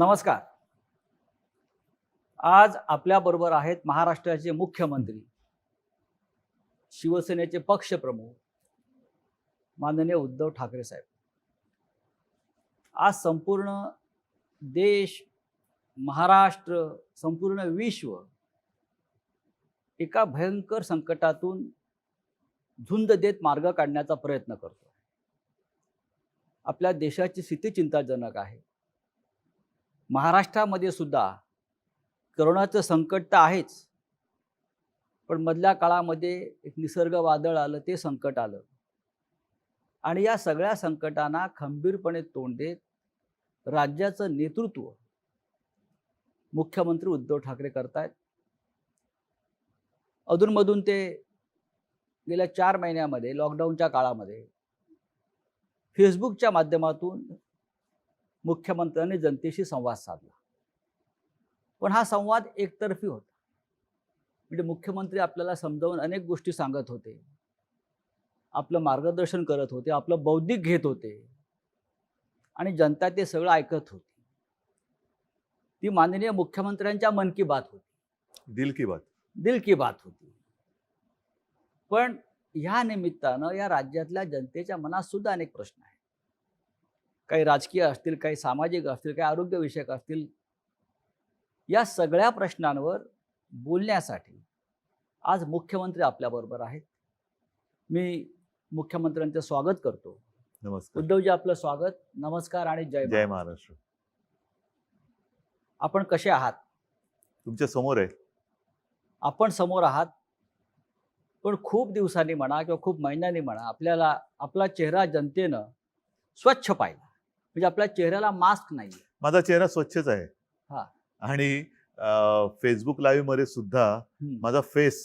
नमस्कार. आज आपल्याबरोबर आहेत महाराष्ट्राचे मुख्यमंत्री, शिवसेनेचे पक्षप्रमुख माननीय उद्धव ठाकरे साहेब. आज संपूर्ण देश, महाराष्ट्र, संपूर्ण विश्व एका भयंकर संकटातून झुंज देत मार्ग काढण्याचा प्रयत्न करतो. आपल्या देशाची स्थिती चिंताजनक आहे. महाराष्ट्रामध्ये सुद्धा करोनाचं संकट तर आहेच, पण मधल्या काळामध्ये एक निसर्ग वादळ आलं, ते संकट आलं आणि या सगळ्या संकटांना खंबीरपणे तोंड देत राज्याचं नेतृत्व मुख्यमंत्री उद्धव ठाकरे करतायत. अधूनमधून ते गेल्या 4 महिन्यामध्ये लॉकडाऊनच्या काळामध्ये फेसबुकच्या माध्यमातून मुख्यमंत्र्यांनी जनतेशी संवाद साधला. पण हा संवाद एकतर्फी होता. म्हणजे मुख्यमंत्री आपल्याला समजावून अनेक गोष्टी सांगत होते, आपलं मार्गदर्शन करत होते, आपलं बौद्धिक घेत होते आणि जनता ते सगळं ऐकत होती. ती माननीय मुख्यमंत्र्यांच्या मन की बात होती, दिल की बात होती. पण ह्या निमित्तानं या राज्यातल्या जनतेच्या मनात सुद्धा अनेक प्रश्न आहेत. काही राजकीय असतील, काही सामाजिक असतील, काही आरोग्यविषयक असतील. या सगळ्या प्रश्नांवर बोलण्यासाठी आज मुख्यमंत्री आपल्याबरोबर आहेत. मी मुख्यमंत्र्यांचं स्वागत करतो. नमस्कार. उद्धवजी, आपलं स्वागत. नमस्कार आणि जय महाराष्ट्र. आपण कसे आहात? तुमच्या समोर आहे. आपण समोर आहात, पण खूप दिवसांनी म्हणा किंवा खूप महिन्यांनी म्हणा आपल्याला आपला चेहरा जनतेनं स्वच्छ पाहिला. म्हणजे आपल्या चेहऱ्याला मास्क नाही. माझा चेहरा स्वच्छच आहे. हा. आणि फेसबुक लाईव्ह मध्ये सुद्धा माझा फेस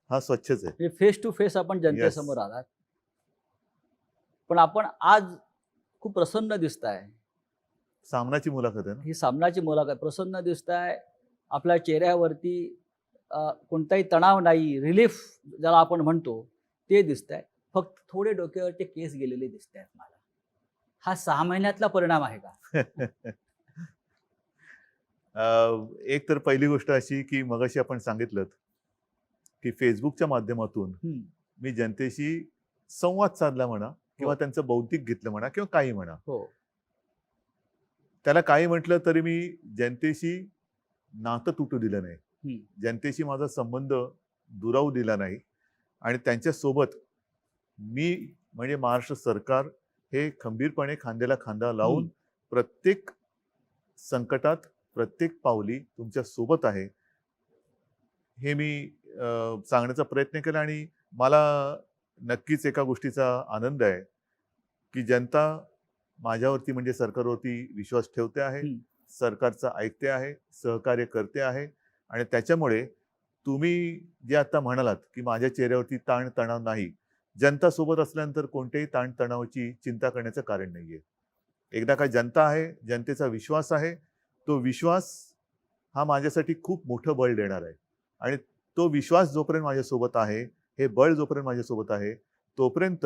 हा स्वच्छच आहे. फेस टू फेस आपण जनतेसमोर आलात. पण आपण आज खूप प्रसन्न दिसताय. सामनाची मुलाखत आहे ना ही? सामनाची मुलाखत. प्रसन्न दिसताय. आपल्या चेहऱ्यावरती कोणताही तणाव नाही, रिलीफ ज्याला आपण म्हणतो ते दिसतंय. फक्त थोडे डोक्यावरचे केस गेलेले दिसत आहेत मला. हा 6 महिन्यातला परिणाम आहे का? एक तर पहिली गोष्ट अशी की मगाशी आपण सांगितलं की फेसबुकच्या माध्यमातून मी जनतेशी संवाद साधला म्हणा किंवा त्यांचं बौद्धिक घेतलं म्हणा किंवा काही म्हणा. त्याला काही म्हटलं तरी मी जनतेशी नातं तुटू दिलं नाही. जनतेशी माझा संबंध दुरावू दिला नाही आणि त्यांच्यासोबत मी म्हणजे महाराष्ट्र सरकार हे खंबीरपणे खांद्याला खांदा लावून प्रत्येक संकटात प्रत्येक पावली तुमच्या सोबत आहे हे मी सांगण्याचा प्रयत्न केला. आणि मला नक्कीच एका गोष्टीचा आनंद आहे की जनता माझ्यावरती म्हणजे सरकारवरती विश्वास ठेवते आहे, सरकारचं ऐकते आहे, सहकार्य करते आहे. आणि त्याच्यामुळे तुम्ही जे आता म्हणालात की माझ्या चेहऱ्यावरती ताण तणाव नाही, जनता सोबत असल्यानंतर कोणत्याही ताण तणावाची चिंता करण्याचं कारण नाहीये. एकदा का जनता आहे, जनतेचा विश्वास आहे, तो विश्वास हा माझ्यासाठी खूप मोठं बळ देणार आहे. आणि तो विश्वास जोपर्यंत माझ्यासोबत आहे, हे बळ जोपर्यंत माझ्यासोबत आहे, तोपर्यंत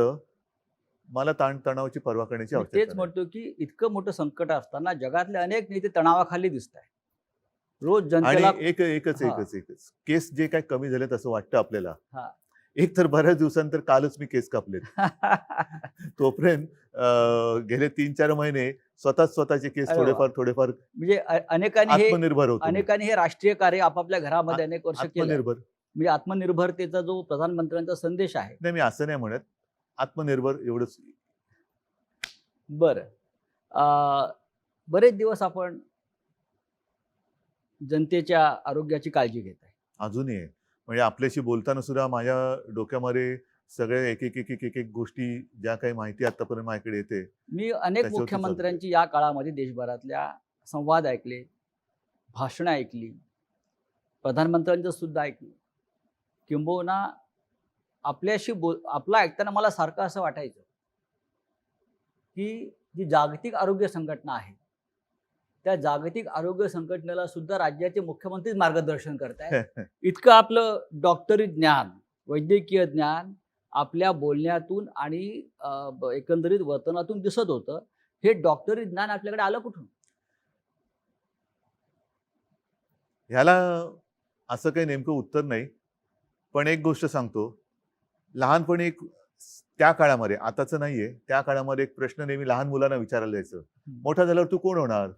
मला ताण तणावाची पर्वा करण्याची आवश्यकता तेच म्हणतो की इतकं मोठं संकट असताना जगातले अनेक नेते तणावाखाली दिसत आहेत. रोज जनतेला एकच केस जे काय कमी झालेत असं वाटतं आपल्याला. एक तर बऱ्याच दिवसांतर कालच मी केस कापलेत. तोपर्यंत गेले 3-4 महिने स्वतःचे केस थोडेफार म्हणजे अनेकांनी हे राष्ट्रीय कार्य आपापल्या घरामध्ये अनेक वर्ष केलं. म्हणजे आत्मनिर्भरतेचा जो प्रधानमंत्र्यांचा संदेश आहे. नाही, मी असं नाही म्हणत, आत्मनिर्भर एवढंच. बरं, बरेच दिवस आपण जनतेच्या आरोग्याची काळजी घेत आहे. अजूनही आहे. म्हणजे आपल्याशी बोलताना सुद्धा माझ्या डोक्यामध्ये सगळे एक गोष्टी ज्या काही माहिती आतापर्यंत माझ्याकडे येते. मी अनेक मुख्यमंत्र्यांची या काळामध्ये देशभरातल्या संवाद ऐकले, भाषणं ऐकली, प्रधानमंत्र्यांचं सुद्धा ऐकलं. किंबहुना आपल्याशी आपलं ऐकताना मला सारखं असं वाटायचं की जी जागतिक आरोग्य संघटना आहे, त्या जागतिक आरोग्य संघटनेला सुद्धा राज्याचे मुख्यमंत्रीच मार्गदर्शन करतायत. इतकं आपलं डॉक्टरी ज्ञान, वैद्यकीय ज्ञान आपल्या बोलण्यातून आणि एकंदरीत वर्तनातून दिसत होतं. हे डॉक्टरी ज्ञान आपल्याकडे आलं कुठून? ह्याला असं काही नेमकं उत्तर नाही. पण एक गोष्ट सांगतो, लहानपणी एक त्या काळामध्ये, आताचं नाहीये, त्या काळामध्ये एक प्रश्न नेहमी लहान मुलांना विचारला जायचं, मोठा झाल्यावर तू कोण होणार?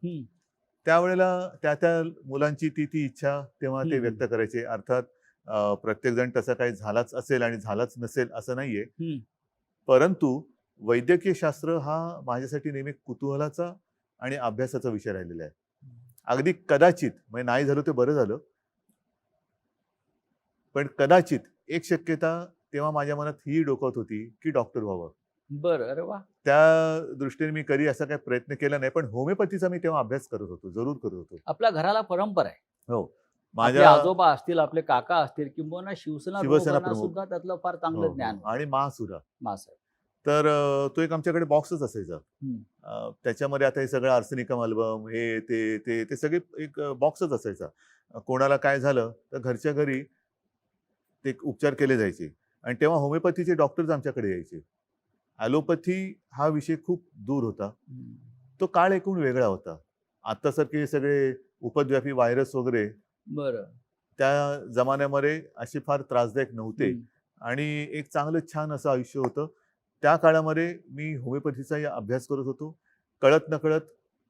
त्यावेळेला त्या मुलांची ती इच्छा तेव्हा ते व्यक्त करायचे. अर्थात प्रत्येक जण तसं काही झालाच असेल आणि झालाच नसेल असं नाहीये. परंतु वैद्यकीय शास्त्र हा माझ्यासाठी नेहमी कुतूहलाचा आणि अभ्यासाचा विषय राहिलेला आहे. अगदी कदाचित, म्हणजे नाही झालं ते बरं झालं, पण कदाचित एक शक्यता तेव्हा माझ्या मनात ही डोकत होती की डॉक्टर व्हावं. बरं, अरे वा. त्या दृष्टीने मी कधी असा काही प्रयत्न केला नाही, पण होमिओपॅथीचा मी तेव्हा अभ्यास करत होतो, जरूर करत होतो. आपल्या घराला परंपरा आहे. हो, आपले माझ्या आजोबा असतील, आपले काका असतील, किंबहुना शिवसेना शिवसेना प्रमुखांना प्रमुख. सुद्धा त्यातलं फार हो, चांगलं हो. ज्ञान होतं. आणि महासुरा. मासाहेब. तर तो एक आमच्याकडे बॉक्सच असायचा. त्याच्यामध्ये आता हे सगळं आर्सेनिकम अल्बम, हे ते ते ते सगळे एक बॉक्सच असायचा. कोणाला काय झालं तर घरच्या घरी ते उपचार केले जायचे. आणि तेव्हा होमिओपॅथीचे डॉक्टर्स आमच्याकडे यायचे. ॲलोपॅथी हा विषय खूप दूर होता. तो काळ एकूण वेगळा होता. आत्तासारखे सगळे उपद्व्यापी व्हायरस वगैरे बरं. त्या जमान्यामध्ये असे फार त्रासदायक नव्हते. आणि एक चांगलं छान असं आयुष्य होतं. त्या काळामध्ये मी होमिओपॅथीचाही अभ्यास करत होतो. कळत नकळत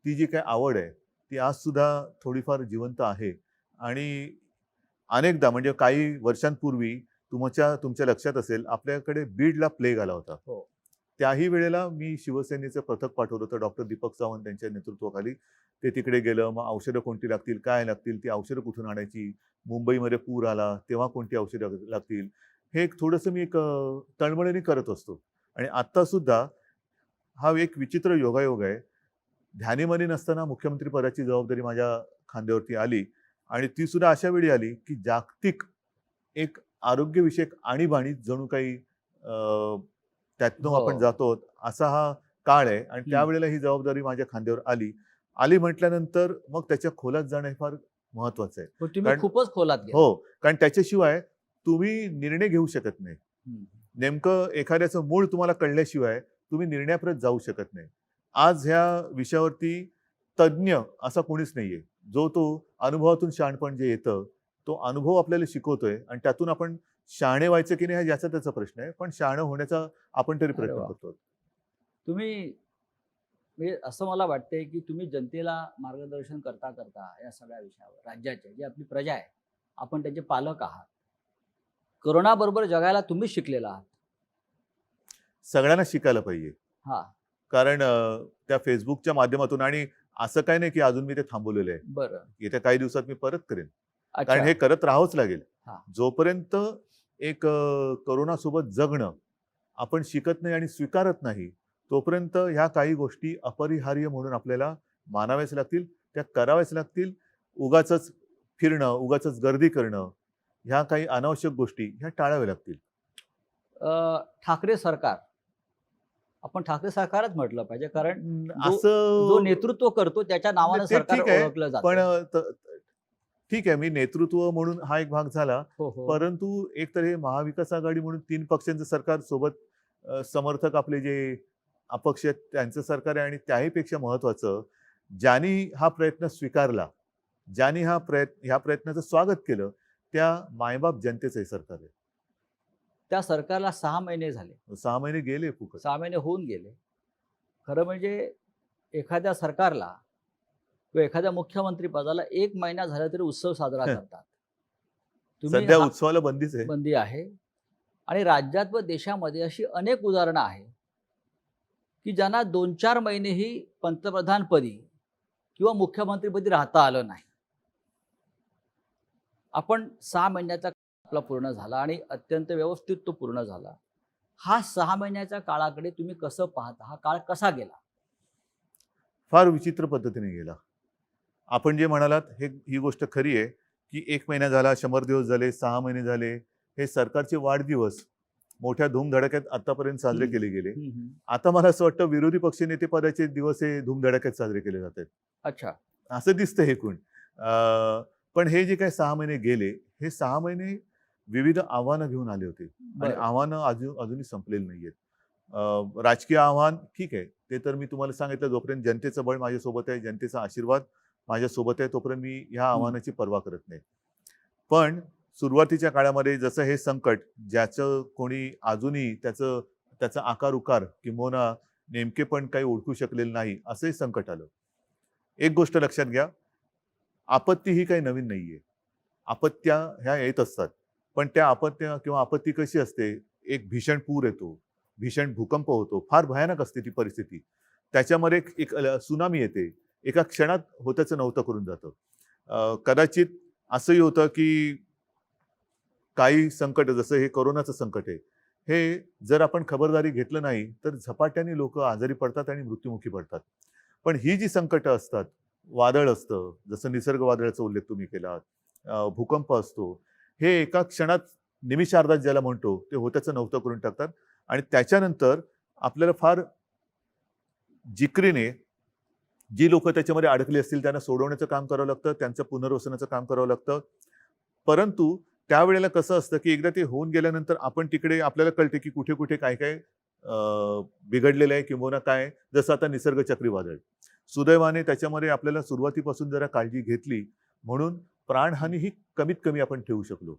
ती जी काही आवड आहे ती आज सुद्धा थोडीफार जिवंत आहे. आणि अनेकदा, म्हणजे काही वर्षांपूर्वी तुमच्या लक्षात असेल, आपल्याकडे बीडला प्लेग आला होता. हो. त्याही वेळेला मी शिवसेनेचं पथक पाठवलं होतं डॉक्टर दीपक सावंत यांच्या नेतृत्वाखाली. ते तिकडे गेलं. मग औषधं कोणती लागतील, काय लागतील, ती औषधं कुठून आणायची, मुंबईमध्ये पूर आला तेव्हा कोणती औषधं लागतील, हे एक थोडंसं मी एक तळमळीने करत असतो. आणि आत्ता सुद्धा हा एक विचित्र योगायोग आहे. ध्यानीमनी नसताना मुख्यमंत्री पदाची जबाबदारी माझ्या खांद्यावरती आली. आणि ती सुद्धा अशा वेळी आली की जागतिक एक आरोग्यविषयक आणीबाणी जणू काही त्यातनं आपण जातो असा हा काळ आहे. आणि त्यावेळेला ही जबाबदारी माझ्या खांद्यावर आली म्हटल्यानंतर मग त्याच्या खोलात जाणं हे फार महत्वाचं आहे. तुम्ही खूपच खोलात गेला. हो, कारण त्याच्याशिवाय तुम्ही निर्णय घेऊ शकत नाही. नेमकं एखाद्याचं मूळ तुम्हाला कळल्याशिवाय तुम्ही निर्णयापर्यंत जाऊ शकत नाही. आज ह्या विषयावरती तज्ज्ञ असा कोणीच नाहीये. जो तो अनुभवातून शहाणपण जे येतं, तो अनुभव आपल्याला शिकवतोय आणि त्यातून आपण शहाणे व्हायचं की नाही हा ज्याचा त्याचा प्रश्न आहे, पण शहाणं होण्याचा आपण तरी प्रयत्न करतो. तुम्ही, म्हणजे असं मला वाटतंय की तुम्ही जनतेला मार्गदर्शन करता करता या सगळ्या विषयावर, राज्याचे जी आपली प्रजा आहे, आपण त्याचे पालक आहात. कोरोना बरोबर जगायला तुम्हीच शिकलेला आहात. सगळ्यांना शिकायला पाहिजे. कारण त्या फेसबुकच्या माध्यमातून, आणि असं काही नाही की अजून मी ते थांबवलेलं आहे. बरं. येत्या काही दिवसात मी परत करेन. कारण हे करत राहावंच लागेल. जोपर्यंत एक कोरोना सोबत जगणं आपण शिकत नाही आणि स्वीकारत नाही, तोपर्यंत ह्या काही गोष्टी अपरिहार्य म्हणून आपल्याला मानाव्याच लागतील, त्या कराव्याच लागतील. उगाचच फिरणं, उगाचच गर्दी करणं, ह्या काही अनावश्यक गोष्टी ह्या टाळाव्या लागतील. ठाकरे सरकार, आपण ठाकरे सरकारच म्हटलं पाहिजे, कारण असं जो नेतृत्व करतो त्याच्या नावाने सरकार ओळखलं जातं. पण ठीक आहे, मी नेतृत्व म्हणून हा एक भाग झाला. परंतु एक तर हे महाविकास आघाडी म्हणून 3 पक्षांचं सरकार सोबत समर्थक आपले जे अपक्ष आहेत त्यांचं सरकार आहे. आणि त्याहीपेक्षा महत्वाचं, ज्यांनी हा प्रयत्न स्वीकारला, ज्यांनी ह्या प्रयत्नाचं स्वागत केलं, त्या मायबाप जनतेचं सरकार आहे. त्या सरकारला 6 महिने झाले. 6 महिने गेले फुकट. 6 महिने होऊन गेले. खरं म्हणजे एखाद्या सरकारला किंवा एखाद्या मुख्यमंत्री पदाला 1 महिना झाला तरी उत्सव साजरा करतात. सध्या उत्सवाला बंदी आहे. आणि राज्यात व देशामध्ये अशी अनेक उदाहरणं आहेत की ज्यांना 2-4 महिनेही पंतप्रधानपदी किंवा मुख्यमंत्रीपदी राहता आलं नाही. आपण 6 महिन्याचा आपला पूर्ण झाला आणि अत्यंत व्यवस्थित तो पूर्ण झाला. हा 6 महिन्याच्या काळाकडे तुम्ही कसं पाहता? हा काळ कसा गेला? फार विचित्र पद्धतीने गेला. आपण जे म्हणालात ही गोष्ट खरी आहे की 1 महिना झाला, 100 दिवस झाले, 6 महिने झाले. हे सरकारचे वाढदिवस मोठ्या धूमधडाक्यात आतापर्यंत साजरे केले गेले. आता मला असं वाटतं विरोधी पक्षनेते पदाचे दिवस हे धूमधडाक्यात साजरे केले जातात. अच्छा, असं दिसतं हे कोण. पण हे जे काही 6 महिने गेले, हे 6 महिने विविध आव्हानं घेऊन आले होते. आणि आव्हानं अजूनही संपलेली नाहीयेत. राजकीय आव्हान ठीक आहे, ते तर मी तुम्हाला सांगितलं, जोपर्यंत जनतेचं बळ माझ्यासोबत आहे, जनतेचा आशीर्वाद माझ्यासोबत आहे तोपर्यंत मी ह्या आव्हानाची पर्वा करत नाही. पण सुरुवातीच्या काळामध्ये जसं हे संकट ज्याचं कोणी अजूनही त्याचा आकार उकार किंबहुना नेमके पण काही ओळखू शकलेलं नाही असंही संकट आलं. एक गोष्ट लक्षात घ्या, आपत्ती ही काही नवीन नाहीये. आपत्त्या ह्या येत असतात, पण त्या आपत्त्या किंवा आपत्ती कशी असते, एक भीषण पूर येतो, भीषण भूकंप होतो, फार भयानक असते ती परिस्थिती. त्याच्यामध्ये एक सुनामी येते, एका क्षणात होत्याचं नव्हतं करून जातं. कदाचित असंही होतं की काही संकट जसं हे कोरोनाचं संकट आहे, हे जर आपण खबरदारी घेतलं नाही तर झपाट्याने लोक आजारी पडतात आणि मृत्युमुखी पडतात. पण ही जी संकटं असतात, वादळ असतं, जसं निसर्ग वादळाचा उल्लेख तुम्ही केला, भूकंप असतो, हे एका क्षणात निमिषार्धात ज्याला म्हणतो ते होत्याचं नव्हतं करून टाकतात. आणि त्याच्यानंतर आपल्याला फार जिकरीने जी लोक त्याच्यामध्ये अडकली असतील त्यांना सोडवण्याचं काम करावं लागतं, त्यांचं पुनर्वसनाचं काम करावं लागतं. परंतु त्यावेळेला कसं असतं की एकदा ते होऊन गेल्यानंतर आपण तिकडे आपल्याला कळते की कुठे कुठे काय काय बिघडलेलं आहे किंवा काय. जसं आता निसर्ग चक्रीवादळ, सुदैवाने त्याच्यामध्ये आपल्याला सुरुवातीपासून जरा काळजी घेतली म्हणून प्राणहानी ही कमीत कमी आपण ठेवू शकलो.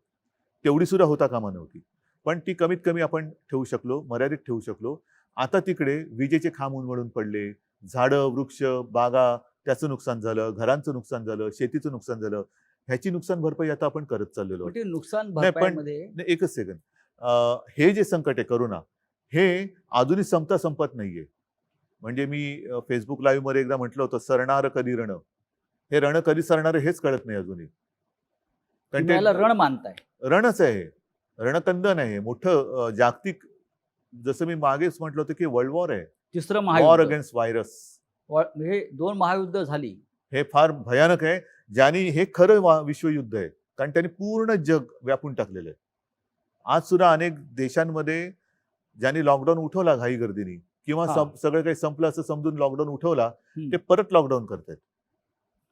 तेवढी सुद्धा होता कामा नव्हती, पण ती कमीत कमी आपण ठेवू शकलो, मर्यादित ठेवू शकलो. आता तिकडे विजेचे खांब उन्मळून पडले, झाडं वृक्ष बागा त्याचं नुकसान झालं, घरांचं नुकसान झालं, शेतीचं नुकसान झालं. ह्याची नुकसान भरपाई आता आपण करत चाललेलो आहोत. नुकसान नाही पण भरपाईमध्ये एकच सेकंद, हे जे संकट आहे करोना, हे अजूनही संपत नाहीये. म्हणजे मी फेसबुक लाईव्ह मध्ये एकदा म्हटलं होतं, सरणार कधी रण. हे रण कधी सरणार हेच कळत नाही अजूनही. कारण तुम्ही याला रण मानताय. रणच आहे, रणकंदन आहे मोठं जागतिक. जसं मी मागेच म्हटलं होतं की वर्ल्ड वॉर आहे, तिसरं वॉर महायुद्ध, अगेन्स्ट व्हायरस. हे 2 महायुद्ध झाली. हे फार भयानक आहे, ज्यांनी हे खरं विश्वयुद्ध आहे, कारण त्यांनी पूर्ण जग व्यापून टाकलेलं आहे. आज सुद्धा अनेक देशांमध्ये ज्यांनी लॉकडाऊन उठवला घाई गर्दीने किंवा सगळं काही संपलं असं समजून लॉकडाऊन उठवला, ते परत लॉकडाऊन करतायत.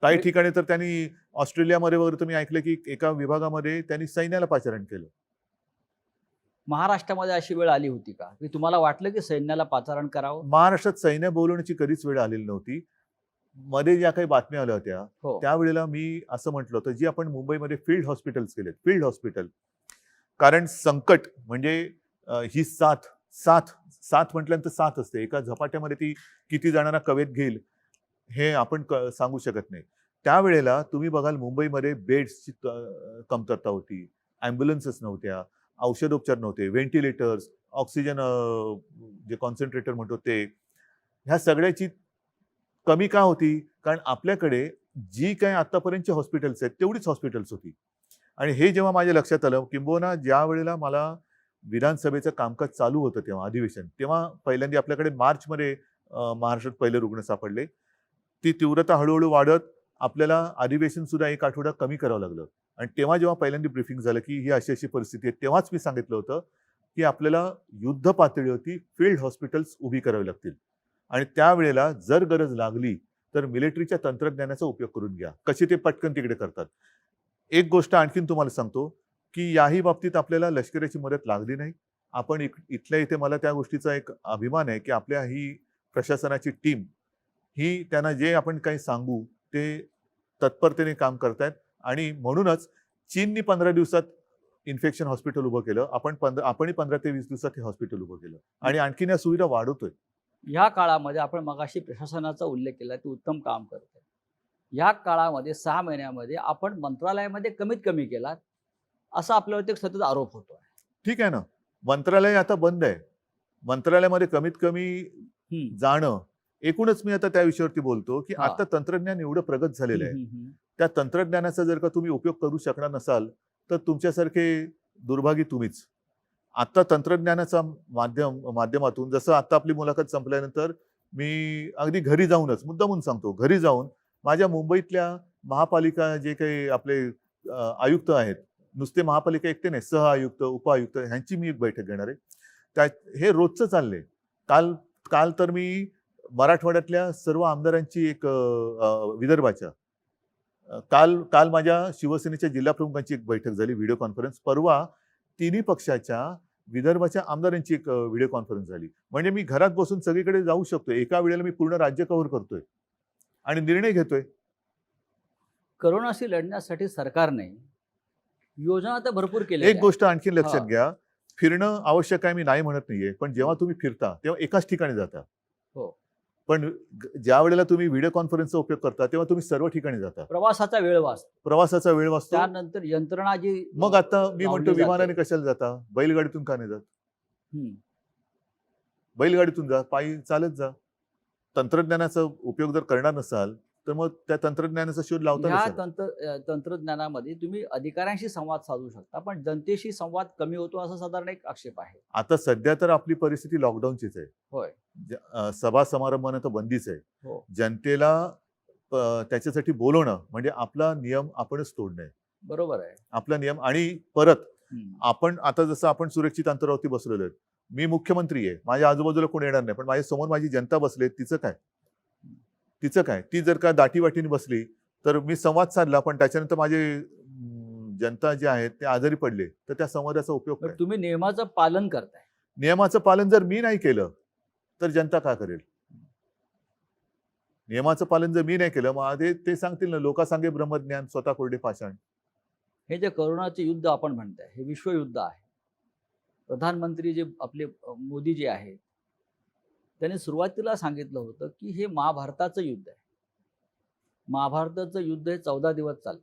काही ठिकाणी तर त्यांनी ऑस्ट्रेलियामध्ये वगैरे तुम्ही ऐकलं की एका विभागामध्ये त्यांनी सैन्याला पाचारण केलं. महाराष्ट्रामध्ये अशी वेळ आली होती का की तुम्हाला वाटलं की सैन्याला पाचारण करावं? महाराष्ट्रात सैन्य बोलवण्याची कधीच वेळ आलेली नव्हती. मध्ये ज्या काही बातम्या आल्या होत्या त्यावेळेला मी असं म्हटलं होतं, जी आपण मुंबईमध्ये फील्ड हॉस्पिटल्स केलेत, फील्ड हॉस्पिटल. कारण संकट म्हणजे ही साथ म्हटल्यानंतर साथ असते, एका झपाट्यामध्ये ती किती जणांना कवेत घेईल हे आपण सांगू शकत नाही. त्यावेळेला तुम्ही बघाल मुंबईमध्ये बेड्सची कमतरता होती, ॲम्ब्युलन्सेस नव्हत्या, औषधोपचार नव्हते, व्हेंटिलेटर्स, ऑक्सिजन जे कॉन्सन्ट्रेटर म्हणतो ते. ह्या सगळ्याची कमी का होती? कारण आपल्याकडे जी काही आतापर्यंतची हॉस्पिटल्स आहेत तेवढीच हॉस्पिटल्स होती. आणि हे जेव्हा माझ्या लक्षात आलं, किंबहुना ज्या वेळेला मला विधानसभेचं कामकाज चालू होतं तेव्हा अधिवेशन, तेव्हा पहिल्यांदा आपल्याकडे मार्चमध्ये महाराष्ट्रात पहिले रुग्ण सापडले. ती तीव्रता हळूहळू वाढत आपल्याला अधिवेशन सुद्धा 1 आठवडा कमी करावं लागलं. आणि तेव्हा जेव्हा पहिल्यांदा ब्रीफिंग झालं की ही अशी अशी परिस्थिती आहे, तेव्हाच मी सांगितलं होतं की आपल्याला युद्ध पातळीवरती फील्ड हॉस्पिटल्स उभी करावी लागतील. आणि त्यावेळेला जर गरज लागली तर मिलिटरीच्या तंत्रज्ञानाचा उपयोग करून घ्या. कशी ते पटकन तिकडे करतात. एक गोष्ट आणखीन तुम्हाला सांगतो की याही बाबतीत आपल्याला लष्कराची मदत लागली नाही. आपण इथल्या इथे मला त्या गोष्टीचा एक अभिमान आहे की आपल्या ही प्रशासनाची टीम ही त्यांना जे आपण काही सांगू ते तत्परतेने काम करतायत. आणि म्हणूनच चीननी 15 दिवसात इन्फेक्शन हॉस्पिटल उभं केलं, आपणही 15 ते 20 दिवसात हे हॉस्पिटल उभं केलं आणि आणखीन या सुविधा वाढवतोय. या काळामध्ये आपण मगाशी प्रशासनाचा उल्लेख केला, ते उत्तम काम करते. या काळामध्ये 6 महिन्यामध्ये आपण मंत्रालयामध्ये कमीत कमी केलात असा आपल्यावरती एक सतत आरोप होतो आहे. ठीक आहे ना, मंत्रालय आता बंद आहे. मंत्रालयामध्ये कमीत कमी जाणं, एकूणच मी आता त्या विषयावरती बोलतो की आता तंत्रज्ञान एवढं प्रगत झालेलं आहे. त्या तंत्रज्ञानाचा जर का तुम्ही उपयोग करू शकणार नसाल तर तुमच्यासारखे दुर्भागी तुम्हीच. आता तंत्रज्ञानाचा माध्यमातून, जसं आता आपली मुलाखत संपल्यानंतर मी अगदी घरी जाऊनच मुद्दामून सांगतो, घरी जाऊन माझ्या मुंबईतल्या महापालिका जे काही आपले आयुक्त आहेत, नुसते महापालिका एकटे नाही, सहआयुक्त उपआयुक्त ह्यांची मी एक बैठक घेणार आहे. हे रोजचं चाललंय. काल तर मी मराठवाड्यातल्या सर्व आमदारांची एक विदर्भाच्या काल माझ्या शिवसेनेच्या जिल्हा प्रमुखांची एक बैठक झाली, व्हिडिओ कॉन्फरन्स. परवा तिन्ही पक्षाच्या विदर्भाच्या आमदारांची एक व्हिडिओ कॉन्फरन्स झाली. म्हणजे मी घरात बसून सगळीकडे जाऊ शकतोय. एका वेळेला मी पूर्ण राज्य कव्हर करतोय आणि निर्णय घेतोय. करोनाशी लढण्यासाठी सरकारने योजना तर भरपूर केल्या. एक गोष्ट आणखी लक्षात हा. घ्या, फिरणं आवश्यक आहे मी नाही म्हणत नाहीये, पण जेव्हा तुम्ही फिरता तेव्हा एकाच ठिकाणी जाता. हो. पण ज्या वेळेला तुम्ही व्हिडिओ कॉन्फरन्सचा उपयोग करता तेव्हा तुम्ही सर्व ठिकाणी जाता. प्रवासाचा वेळ वाचतो. प्रवासाचा वेळ वाचतो. त्यानंतर यंत्रणा जी मग आता मी म्हणतो लावली विमानाने जाते. कशाला जाता? बैलगाडीतून का नाही जात? हम्म. बैलगाडीतून जा, पायी चालत जा. तंत्रज्ञानाचा उपयोग जर करणार नसाल तर मग त्या तंत्रज्ञानाचा शोध लावता ह्या कशाला? तंत्रज्ञानामध्ये तुम्ही अधिकाऱ्यांशी संवाद साधू शकता, पण जनतेशी संवाद कमी होतो असा साधारण एक आक्षेप आहे. आता सध्या तर आपली परिस्थिती लॉकडाऊनचीच आहे. होय. सभा समारंभाने तर बंदीच आहे. हो. जनतेला त्याच्यासाठी बोलवणं म्हणजे आपला नियम आपणच तोडणे. बरोबर आहे. आपला नियम आणि परत हम्म. आपण आता जसं आपण सुरक्षित अंतरावरती बसलेलो आहेत. मी मुख्यमंत्री आहे, माझ्या आजूबाजूला कोण येणार नाही, पण माझ्या समोर माझी जनता बसली, तिचं काय? तिचं काय? ती जर का दाटीवाटीने बसली तर मी संवाद साधला, पण त्याच्यानंतर माझे जनता जे आहेत ते आजारी पडले तर त्या संवादाचा उपयोग पण काय? तुम्ही नियमाचं पालन करताय. नियमाचं पालन जर मी नाही केलं तर जनता का करेल? नियमाचं पालन जर मी नाही केलं मग ते सांगतील ना, लोका सांगे ब्रह्मज्ञान स्वतः कोरडे पाषाण. हे जे करोनाचे युद्ध आपण म्हणताय हे विश्वयुद्ध आहे. प्रधानमंत्री जे आपले मोदी जे आहेत त्यांनी सुरुवातीला सांगितलं होतं की हे महाभारताचं युद्ध आहे. महाभारताचं युद्ध हे 14 दिवस चाललं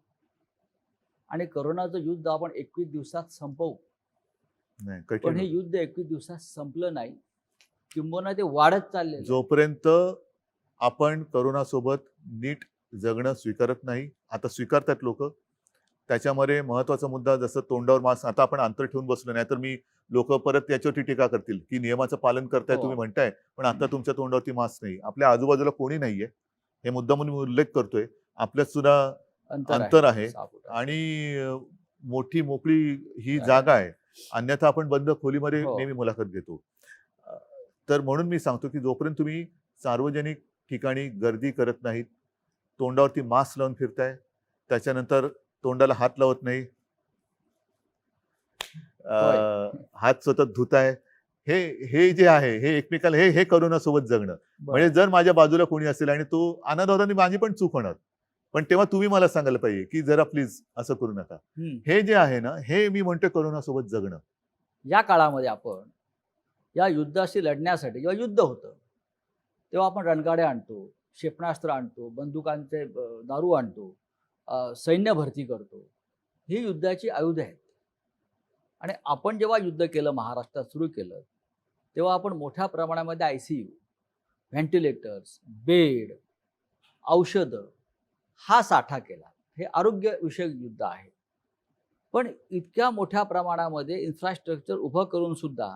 आणि करोनाचं युद्ध आपण 21 दिवसात संपवू. नाही, पण कठीण हे होतं. युद्ध 21 दिवसात संपलं नाही, किंबहुना ते वाढत चालले. जोपर्यंत आपण करोनासोबत नीट जगणं स्वीकारत नाही, आता स्वीकारतात लोक. त्याच्यामध्ये महत्वाचा मुद्दा जसं तोंडावर मास्क, आता आपण अंतर ठेवून बसलो नाही तर मी लोक परत याच्यावरती टीका करतील की नियमाचं पालन करताय हो. तुम्ही म्हणताय, पण आता तुमच्या तोंडावरती मास्क नाही. आपल्या आजूबाजूला कोणी नाहीये, हे मुद्दा म्हणून मी उल्लेख करतोय. आपल्यात सुद्धा अंतर आहे 6 फुटाचं. आणि मोठी मोकळी ही आहे. जागा आहे, अन्यथा आपण बंद खोलीमध्ये हो. नेहमी मुलाखत घेतो. तर म्हणून मी सांगतो की जोपर्यंत तुम्ही सार्वजनिक ठिकाणी गर्दी करत नाहीत, तोंडावरती मास्क लावून फिरताय, त्याच्यानंतर तोंडाला हात लावत नाही, हात सतत धुताय, हे जे आहे हे एकमेकाला हे करोनासोबत जगणं. बरं. म्हणजे जर माझ्या बाजूला कोणी असेल आणि तो अनादराने माझी पण चूक होणार, पण तेव्हा तुम्ही मला सांगायला पाहिजे की जरा प्लीज असं करू नका. हम्म. हे जे आहे ना, हे मी म्हणतो करोनासोबत जगणं. या काळामध्ये आपण या युद्धाशी लढण्यासाठी जेव्हा युद्ध होतं तेव्हा आपण रणगाड्या आणतो, क्षेपणास्त्र आणतो, बंदुकांचे दारू आणतो, सैन्य भरती करतो. ही युद्धाची आयुधं आहेत. आणि आपण जेव्हा युद्ध केलं, महाराष्ट्रात सुरू केलं, तेव्हा आपण मोठ्या प्रमाणामध्ये ICU, व्हेंटिलेटर्स, बेड, औषधं हा साठा केला. हे आरोग्यविषयक युद्ध आहे. पण इतक्या मोठ्या प्रमाणामध्ये इन्फ्रास्ट्रक्चर उभं करून सुद्धा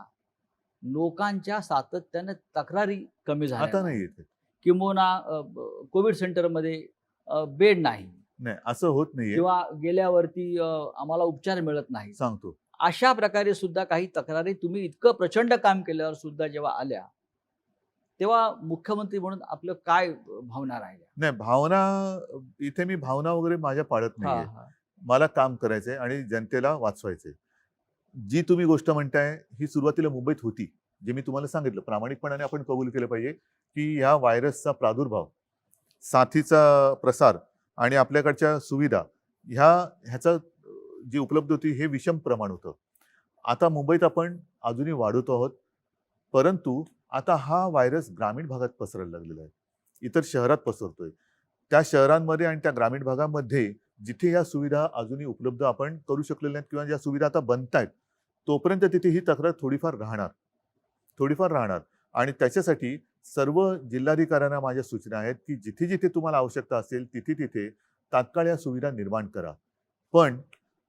लोकांच्या सातत्याने तक्रारी कमी आता झाल्या नाही नाही. येते. किंबहुना कोविड सेंटरमध्ये बेड नाही नाही, असं होत नाहीये. किंवा गेल्यावरती आम्हाला उपचार मिळत नाही. सांगतो. अशा प्रकारे सुद्धा काही तक्रारी तुम्ही इतकं प्रचंड काम केल्यावर सुद्धा जेव्हा आल्या तेव्हा मुख्यमंत्री म्हणून आपलं काय भावना राहिल्या? नाही, भावना इथे मी भावना वगैरे माझ्या पाळत हा, नाहीये. हा. मला काम करायचंय आणि जनतेला वाचवायचंय. जी तुम्ही गोष्ट म्हणताय ही सुरुवातीला मुंबईत होती, जे मी तुम्हाला सांगितलं. प्रामाणिकपणाने आपण कबूल केलं पाहिजे की ह्या व्हायरसचा प्रादुर्भाव, साथीचा प्रसार आणि आपल्याकडच्या सुविधा ह्याचा जी उपलब्ध होती हे विषम प्रमाण होतं. आता मुंबईत आपण अजूनही वाढवतो आहोत, परंतु आता हा व्हायरस ग्रामीण भागात पसरायला लागलेला आहे, इतर शहरात पसरतोय. त्या शहरांमध्ये आणि त्या ग्रामीण भागामध्ये जिथे या सुविधा अजूनही उपलब्ध आपण करू शकलेल्या नाहीत किंवा ज्या सुविधा आता बनतायत, तोपर्यंत तिथे ही तक्रार थोडीफार राहणार. आणि त्याच्यासाठी सर्व जिल्हाधिकाऱ्यांना माझ्या सूचना आहेत की जिथे जिथे तुम्हाला आवश्यकता असेल तिथे तिथे तात्काळ या सुविधा निर्माण करा. पण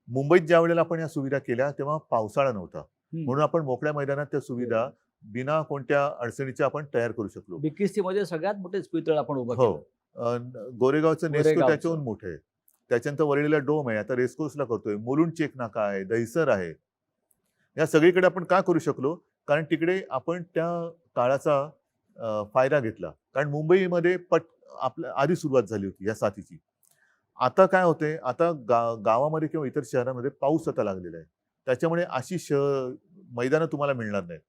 मुंबईत ज्या वेळेला आपण या सुविधा केल्या तेव्हा पावसाळा नव्हता, म्हणून आपण मोकळ्या मैदानात त्या सुविधा बिना कोणत्या अडचणीच्या आपण तयार करू शकलो. BKC मध्ये सगळ्यात मोठे इस्पितळ आपण उभं हो. केलं. गोरेगावचं नेस्को गोरेगावचं. त्याच्याहून मोठं आहे. त्याच्यानंतर वरळीला डोम आहे, आता रेसकोर्सला करतोय, मुलुंड चेक नाका आहे, दहिसर आहे. या सगळीकडे आपण का करू शकलो? कारण तिकडे आपण त्या काळाचा फायदा घेतला. कारण मुंबईमध्ये आपल्या आधी सुरुवात झाली होती या साथीची. आता काय होतंय, आता गावामध्ये किंवा इतर शहरांमध्ये पाऊस आता लागलेला आहे, त्याच्यामुळे अशी मैदानं तुम्हाला मिळणार नाहीत.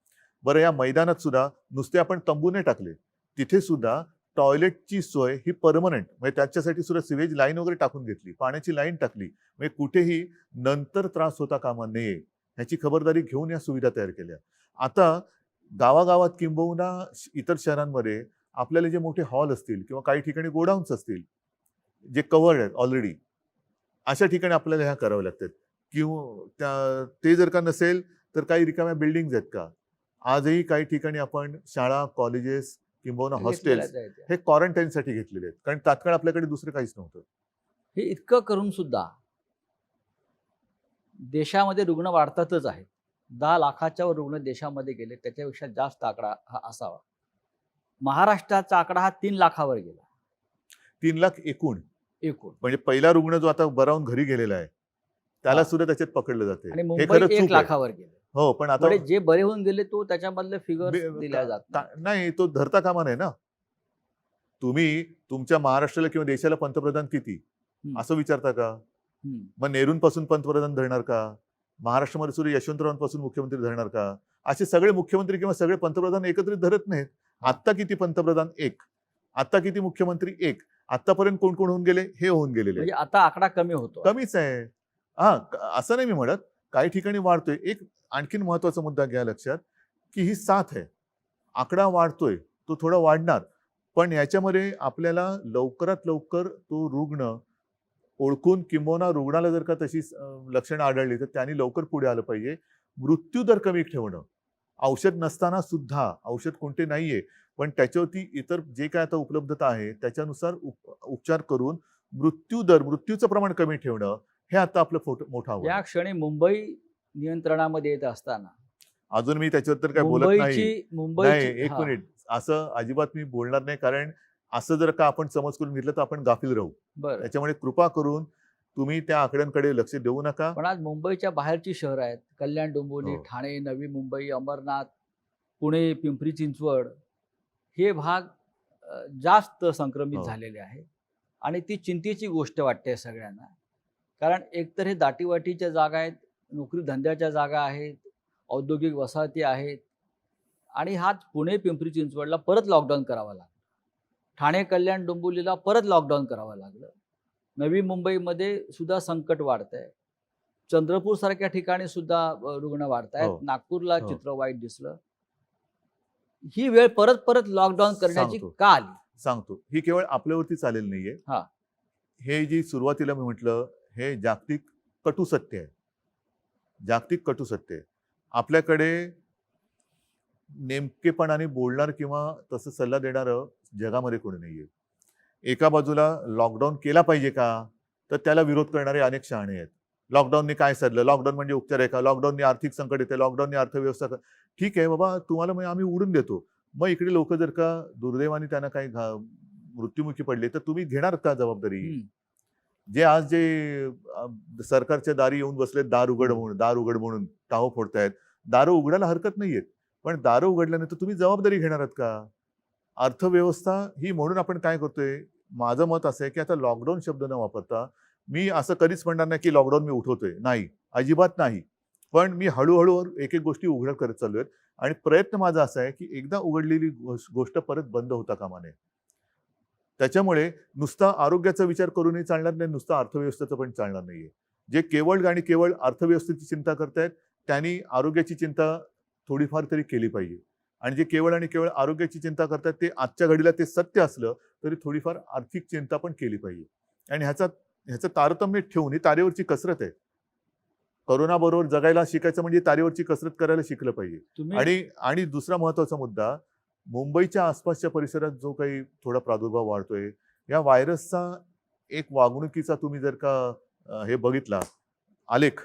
बरं, या मैदानात सुद्धा नुसते आपण तंबू नाही टाकले, तिथे सुद्धा टॉयलेटची सोय ही परमनंट, म्हणजे त्याच्यासाठी सुद्धा सिवेज लाईन वगैरे टाकून घेतली, पाण्याची लाईन टाकली, म्हणजे कुठेही नंतर त्रास होता कामा नये ह्याची खबरदारी घेऊन या सुविधा तयार केल्या. आता गावागावात किंबहुना इतर शहरांमध्ये आपल्याला जे मोठे हॉल असतील किंवा काही ठिकाणी गोडाऊन्स असतील जे कव्हर्ड आहेत ऑलरेडी, अशा ठिकाणी आपल्याला ह्या कराव्या लागतात. किंवा ते जर का नसेल तर काही रिकाम्या बिल्डिंग्स आहेत का? आजही काही ठिकाणी आपण शाळा, कॉलेजेस किंबहुना हॉस्टेल्स हे क्वारंटाईनसाठी घेतलेले आहेत, कारण तात्काळ आपल्याकडे दुसरं काहीच नव्हतं. हे इतकं करून सुद्धा देशामध्ये रुग्ण वाढतातच आहेत. 10 लाखाच्या वर रुग्ण देशामध्ये गेले, त्याच्यापेक्षा जास्त आकडा हा असावा. महाराष्ट्राचा आकडा हा 3 लाखावर गेला 3 लाख एकूण, एकूण. म्हणजे पहिला रुग्ण जो आता बरा होऊन घरी गेलेला आहे त्याला हा. सुद्धा त्याच्यात पकडलं जाते. आणि हे मुंबई खरं 1 चूक आहे. लाखावर गेले. हो, पण आता म्हणजे जे बरे होऊन गेले तो त्याच्यामधले फिगर दिल्या जात नाही. नाही, तो धरता कामा नये ना. तुम्ही तुमच्या महाराष्ट्राला किंवा देशाला पंतप्रधान किती असं विचारता का? मग नेहरूंपासून पंतप्रधान धरणार का? महाराष्ट्रामध्ये सुद्धा यशवंतरावांपासून मुख्यमंत्री धरणार का? असे सगळे मुख्यमंत्री किंवा सगळे पंतप्रधान एकत्रित धरत नाहीत. आत्ता किती पंतप्रधान? 1. आत्ता किती मुख्यमंत्री? 1. आतापर्यंत कोण कोण होऊन गेले? हे होऊन गेलेले. म्हणजे आता आकडा कमी होतो. कमीच आहे. हा, असं नाही मी म्हणत, काही ठिकाणी वाढतोय. एक आणखीन महत्वाचा मुद्दा घ्या लक्षात, की ही साथ आहे, आकडा वाढतोय, तो थोडा वाढणार, पण याच्यामध्ये आपल्याला लवकरात लवकर तो रुग्ण ओळखून किंबहुना रुग्णाला जर का तशी लक्षणं आढळली तर त्यांनी लवकर पुढे आलं पाहिजे. मृत्यूदर कमी ठेवणं, औषध नसताना सुद्धा, औषध कोणते नाहीये पण त्याच्यावरती इतर जे काय आता उपलब्धता आहे त्याच्यानुसार उपचार करून मृत्यूचं प्रमाण कमी ठेवणं, हे आता आपलं मोठं आव्हान. या क्षणी मुंबई नियंत्रणामध्ये येत असताना अजून मी त्याच्याबद्दल काय बोलत नाही. नाही, एक मिनिट, असं अजिबात मी बोलणार नाही, कारण असं जर का आपण समज करून घेतलं तर आपण गाफील राहू. त्याच्यामुळे कृपा करून तुम्ही त्या आकड्यांकडे लक्ष देऊ नका. पण आज मुंबईच्या बाहेरची शहरं आहेत, कल्याण, डोंबिवली, ठाणे, नवी मुंबई, अंबरनाथ, पुणे, पिंपरी चिंचवड, हे भाग जास्त संक्रमित झालेले आहेत आणि ती चिंतेची गोष्ट वाटते सगळ्यांना. कारण एकतर हे दाटीवाटीच्या जागा आहेत, नोकरी धंद्याच्या जागा आहेत, औद्योगिक वसाहती आहेत आणि हाच पुणे, पिंपरी चिंचवडला परत लॉकडाऊन करावा लागला. ठाणे, कल्याण, डोंबिवलीला परत लॉकडाऊन करावं लागलं. नवी मुंबईमध्ये सुद्धा संकट वाढतंय. चंद्रपूर सारख्या ठिकाणी सुद्धा रुग्ण वाढत आहेत. नागपूरला चित्र वाईट दिसलं. ही वेळ परत परत लॉकडाऊन करण्याची का आली? सांगतो, ही केवळ आपल्यावरती चालेल नाहीये. हे जी सुरुवातीला मी म्हटलं, हे जागतिक कटू सत्य आहे. जागतिक कटू सत्य आहे. आपल्याकडे नेमकेपणाने बोलणार किंवा तसं सल्ला देणारं जगामध्ये कोणी नाहीये. एका बाजूला लॉकडाऊन केला पाहिजे का, तर त्याला विरोध करणारे अनेक शहाणे आहेत. लॉकडाऊनने काय साधलं? लॉकडाऊन म्हणजे उपचार आहे का? लॉकडाऊनने आर्थिक संकट येते, लॉकडाऊनने अर्थव्यवस्था. ठीक आहे बाबा, तुम्हाला मग आम्ही उडून देतो. मग इकडे लोक जर का दुर्दैवाने त्यांना काही मृत्युमुखी पडले तर तुम्ही घेणार का जबाबदारी? जे आज जे सरकारच्या दारी येऊन बसले दार उघड म्हणून टाहो फोडतायत, दारं उघडायला हरकत नाहीयेत, पण दारं उघडल्यानंतर तुम्ही जबाबदारी घेणार आहात का? अर्थव्यवस्था ही, म्हणून आपण काय करतोय, माझं मत असं आहे की आता लॉकडाऊन शब्द न वापरता, मी असं कधीच म्हणणार नाही की लॉकडाऊन मी उठवतोय, नाही, अजिबात नाही, पण मी हळूहळू एक एक गोष्टी उघड करत चाललोय आणि प्रयत्न माझा असा आहे की एकदा उघडलेली गोष्ट परत बंद होता कामा नये. त्याच्यामुळे नुसता आरोग्याचा विचार करूनही चालणार नाही, नुसता अर्थव्यवस्थेचं पण चालणार नाहीये. जे केवळ आणि केवळ अर्थव्यवस्थेची चिंता करतायत त्यांनी आरोग्याची चिंता थोडीफार तरी केली पाहिजे, आणि जे केवळ आणि केवळ आरोग्याची चिंता करतात ते आजच्या घडीला ते सत्य असलं तरी थोडीफार आर्थिक चिंता पण केली पाहिजे. आणि ह्याचं तारतम्य ठेवून, ही तारेवरची कसरत आहे. करोना बरोबर जगायला शिकायचं म्हणजे तारेवरची कसरत करायला शिकलं पाहिजे. आणि दुसरा महत्वाचा मुद्दा, मुंबईच्या आसपासच्या परिसरात जो काही थोडा प्रादुर्भाव वाढतोय, या व्हायरसचा एक वागणुकीचा तुम्ही जर का हे बघितला आलेख,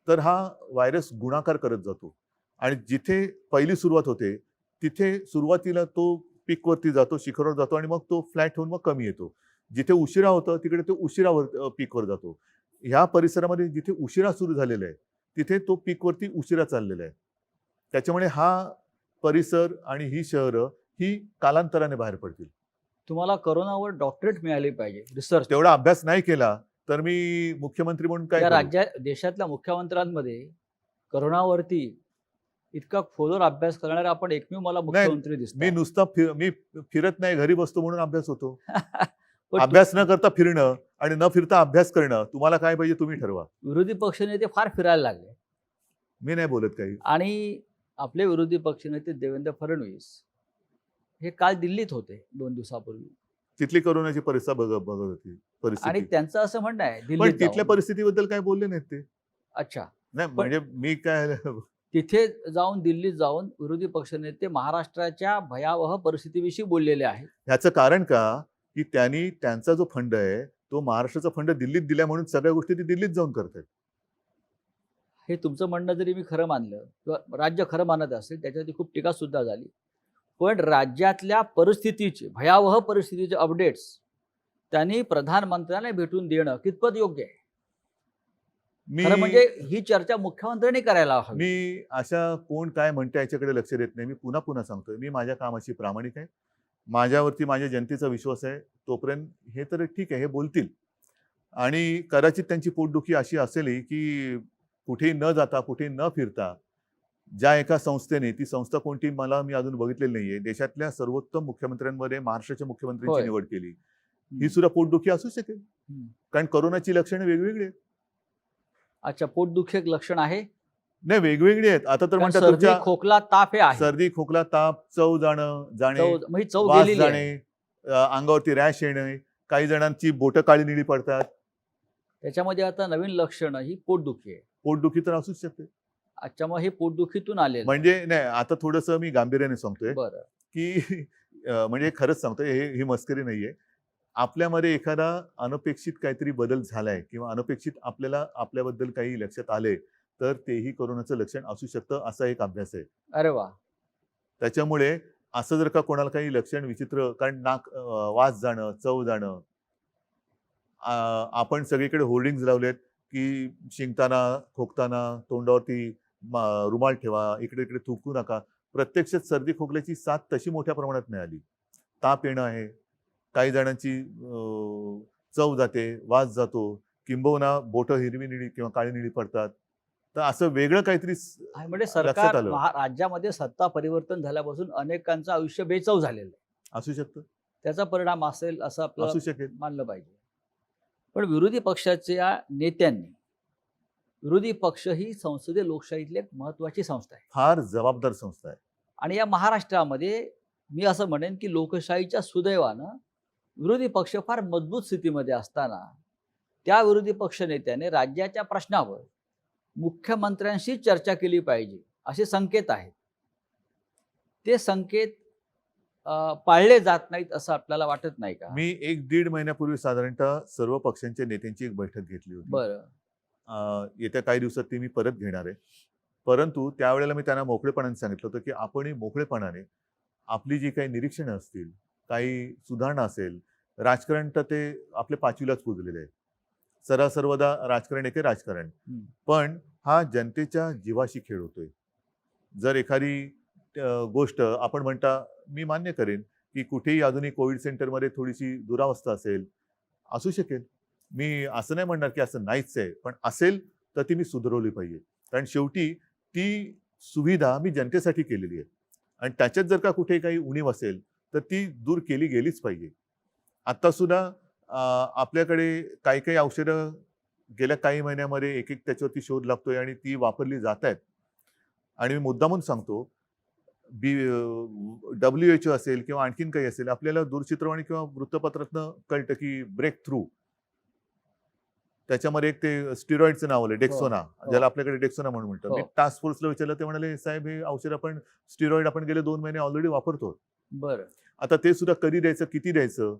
तर हा व्हायरस गुणाकार करत जातो आणि जिथे पहिली सुरुवात होते तिथे सुरुवातीला तो पीकवरती जातो, शिखरावर जातो आणि मग तो फ्लॅट होऊन मग कमी येतो. जिथे उशिरा होतं तिकडे तो उशिरावर पीकवर जातो. ह्या परिसरामध्ये जिथे उशिरा सुरू झालेला आहे तिथे तो पीकवरती उशिरा चाललेला आहे. त्याच्यामुळे हा परिसर आणि ही शहरं ही कालांतराने बाहेर पडतील. तुम्हाला करोनावर डॉक्टरेट मिळाली पाहिजे, रिसर्च. तेवढा अभ्यास नाही केला तर मी मुख्यमंत्री म्हणून काय देशातल्या मुख्यमंत्र्यांमध्ये करोनावरती इतका खोलवर अभ्यास करणारा आपण एकमेव मला मुख्यमंत्री मी दिसतोय. नुसता मी फिरत नाही, घरी बसतो म्हणून अभ्यास होतो. पण अभ्यास न करता फिरणं आणि न फिरता अभ्यास करणं, तुम्हाला काय पाहिजे तुम्ही ठरवा. विरोधी पक्षनेते फार फिरायला लागले मी नाही बोलत काही. आणि आपले विरोधी पक्षनेते देवेंद्र फडणवीस हे काल दिल्लीत होते 2 दिवसापूर्वी तिथली करोनाची परिस्थिती बघत होती आणि परिस्थिती. त्यांचं असं म्हणणं आहे पण दिल्लीत तिथल्या जाऊन. परिस्थितीबद्दल काय बोलले नाहीत ते. अच्छा, नाही म्हणजे मी काय तिथे जाऊन दिल्लीत जाऊन विरोधी पक्षनेते महाराष्ट्राच्या भयावह परिस्थितीविषयी बोललेले आहेत. ह्याचं कारण का, की त्यांनी त्यांचा जो फंड आहे तो महाराष्ट्राचा फंड दिल्लीत दिला म्हणून सगळ्या गोष्टी ती दिल्लीत जाऊन करतात. हे तुमचं म्हणणं जरी मी खरं मानलं किंवा राज्य खरं मानत असेल त्याच्यावरती खूप टीका सुद्धा झाली, पण राज्यातल्या परिस्थितीचे भयावह परिस्थितीचे अपडेट्स त्यांनी प्रधानमंत्र्यांना भेटून देणं कितपत योग्य आहे? खरं म्हणजे ही चर्चा मुख्यमंत्र्यांनी करायला हवी. मी अशा कोण काय म्हणते याच्याकडे लक्ष देत नाही. मी पुन्हा पुन्हा सांगतोय, मी माझ्या कामाशी प्रामाणिक आहे. माझ्यावरती माझ्या जनतेचा विश्वास आहे. तोपर्यंत हे तर ठीक आहे, हे बोलतील आणि कदाचित त्यांची पोटदुखी अशी असेल की कुठेही न जाता, कुठेही न फिरता ज्या एका संस्थेने, ती संस्था कोणती मी अजून बघितलेली नाहीये, देशातल्या सर्वोत्तम मुख्यमंत्र्यांमध्ये महाराष्ट्राच्या मुख्यमंत्र्यांची होय. निवड केली. ही सुद्धा पोटदुखी असू शकेल. कारण करोनाची लक्षणं वेगवेगळी आहेत. अच्छा, पोटदुखी एक लक्षण आहे. नाही वेगवेगळी आहेत. आता तर कारण म्हणतात सर्दी, तुमच्या खोकला, ताप हे आहे. सर्दी, खोकला, ताप, चव जाणे, म्हणजे चव वास गेलेली आहे. जाणे, अंगावरती रॅश येणे, काही जणांची बोटं काळी निळी पडतात. त्याच्यामध्ये आता नवीन लक्षण ही पोटदुखी आहे. पोटदुखी तर असूच शकते. अच्छा, मग हे पोटदुखीतून आलेलं. म्हणजे नाही, आता थोडंसं मी गांभीर्याने सांगतोय बरं. की म्हणजे खरंच सांगतोय, ही मस्करी नाहीये. आपल्यामध्ये एखादा अनपेक्षित काहीतरी बदल झालाय किंवा अनपेक्षित आपल्याला आपल्याबद्दल काही लक्षात आले तर तेही कोरोनाचं लक्षण असू शकतं, असा एक अभ्यास आहे. अरे वा. त्याच्यामुळे असं जर का कोणाला काही लक्षण विचित्र, कारण वास जाणं, चव जाणं, आपण सगळीकडे होर्डिंग्ज लावलेत की शिंकताना, खोकताना तोंडावरती रुमाल ठेवा, इकडे इकडे थुंकू नका. प्रत्यक्षात सर्दी खोकल्याची साथ तशी मोठ्या प्रमाणात नाही आली. ताप येणं आहे, काही जणांची चव जाते, वास जातो, किंबहुना बोटं हिरवी निळी किंवा काळी निळी पडतात. तर असं वेगळं काहीतरी म्हणजे लक्षात सरकार आलं. राज्यामध्ये सत्ता परिवर्तन झाल्यापासून अनेकांचं आयुष्य बेचव झालेलं आहे. असू शकतं, त्याचा परिणाम असेल असं आपलं असू शकेल. मानलं पाहिजे. पण विरोधी पक्षाच्या नेत्यांनी, विरोधी पक्ष ही संसदीय लोकशाहीतली एक महत्वाची संस्था आहे फार जबाबदार संस्था आहे. आणि या महाराष्ट्रामध्ये मी असं म्हणेन की लोकशाहीच्या सुदैवानं विरोधी पक्ष फार मजबूत स्थितीमध्ये असताना त्या विरोधी पक्ष नेत्याने राज्याच्या प्रश्नावर मुख्यमंत्र्यांशी चर्चा केली पाहिजे असे संकेत आहेत. ते संकेत पाळले जात नाहीत असं आपल्याला वाटत नाही का? मी 1-1.5 महिन्यापूर्वी साधारणतः सर्व पक्षांच्या नेत्यांची एक बैठक घेतली होती. बरं. येत्या काही दिवसात ती मी परत घेणार आहे. परंतु त्यावेळेला मी त्यांना मोकळेपणाने सांगितलं होतं की आपणही मोकळेपणाने आपली जी काही निरीक्षणं असतील, काही सुधारणा असेल, राजकारण तर ते आपल्या 5वीलाच पुजलेले आहे. सर्वदा राजकारण एके राजकारण. पण हा जनतेच्या जीवाशी खेळ होतोय. जर एखादी गोष्ट आपण म्हणता, मी मान्य करेन की कुठेही अजूनही कोविड सेंटरमध्ये थोडीशी दुरावस्था असेल, असू शकेल. मी असं नाही म्हणणार की असं नाहीच आहे, पण असेल तर ती मी सुधारवली पाहिजे. कारण शेवटी ती सुविधा मी जनतेसाठी केलेली आहे आणि त्याच्यात जर का कुठे काही उणीव असेल तर ती दूर केली गेलीच पाहिजे. आता सुद्धा आपल्याकडे काही औषधं गेल्या काही महिन्यामध्ये एक त्याच्यावरती शोध लागतोय आणि ती वापरली जात आहेत. आणि मी मुद्दामून सांगतो, WHO असेल किंवा आणखीन काही असेल, आपल्याला दूरचित्रवाणी किंवा वृत्तपत्रातनं कळतं की ब्रेक थ्रू, त्याच्यामध्ये एक ते स्टिरॉइडचं नाव आलं, डेक्सोना, ज्याला आपल्याकडे डेक्सोना म्हणून म्हणतो. मी टास्क फोर्सला विचारलं, ते म्हणाले साहेब हे औषध आपण स्टिरॉइड आपण गेले 2 महिने ऑलरेडी वापरतो. बरं. आता ते सुद्धा कधी द्यायचं, किती द्यायचं,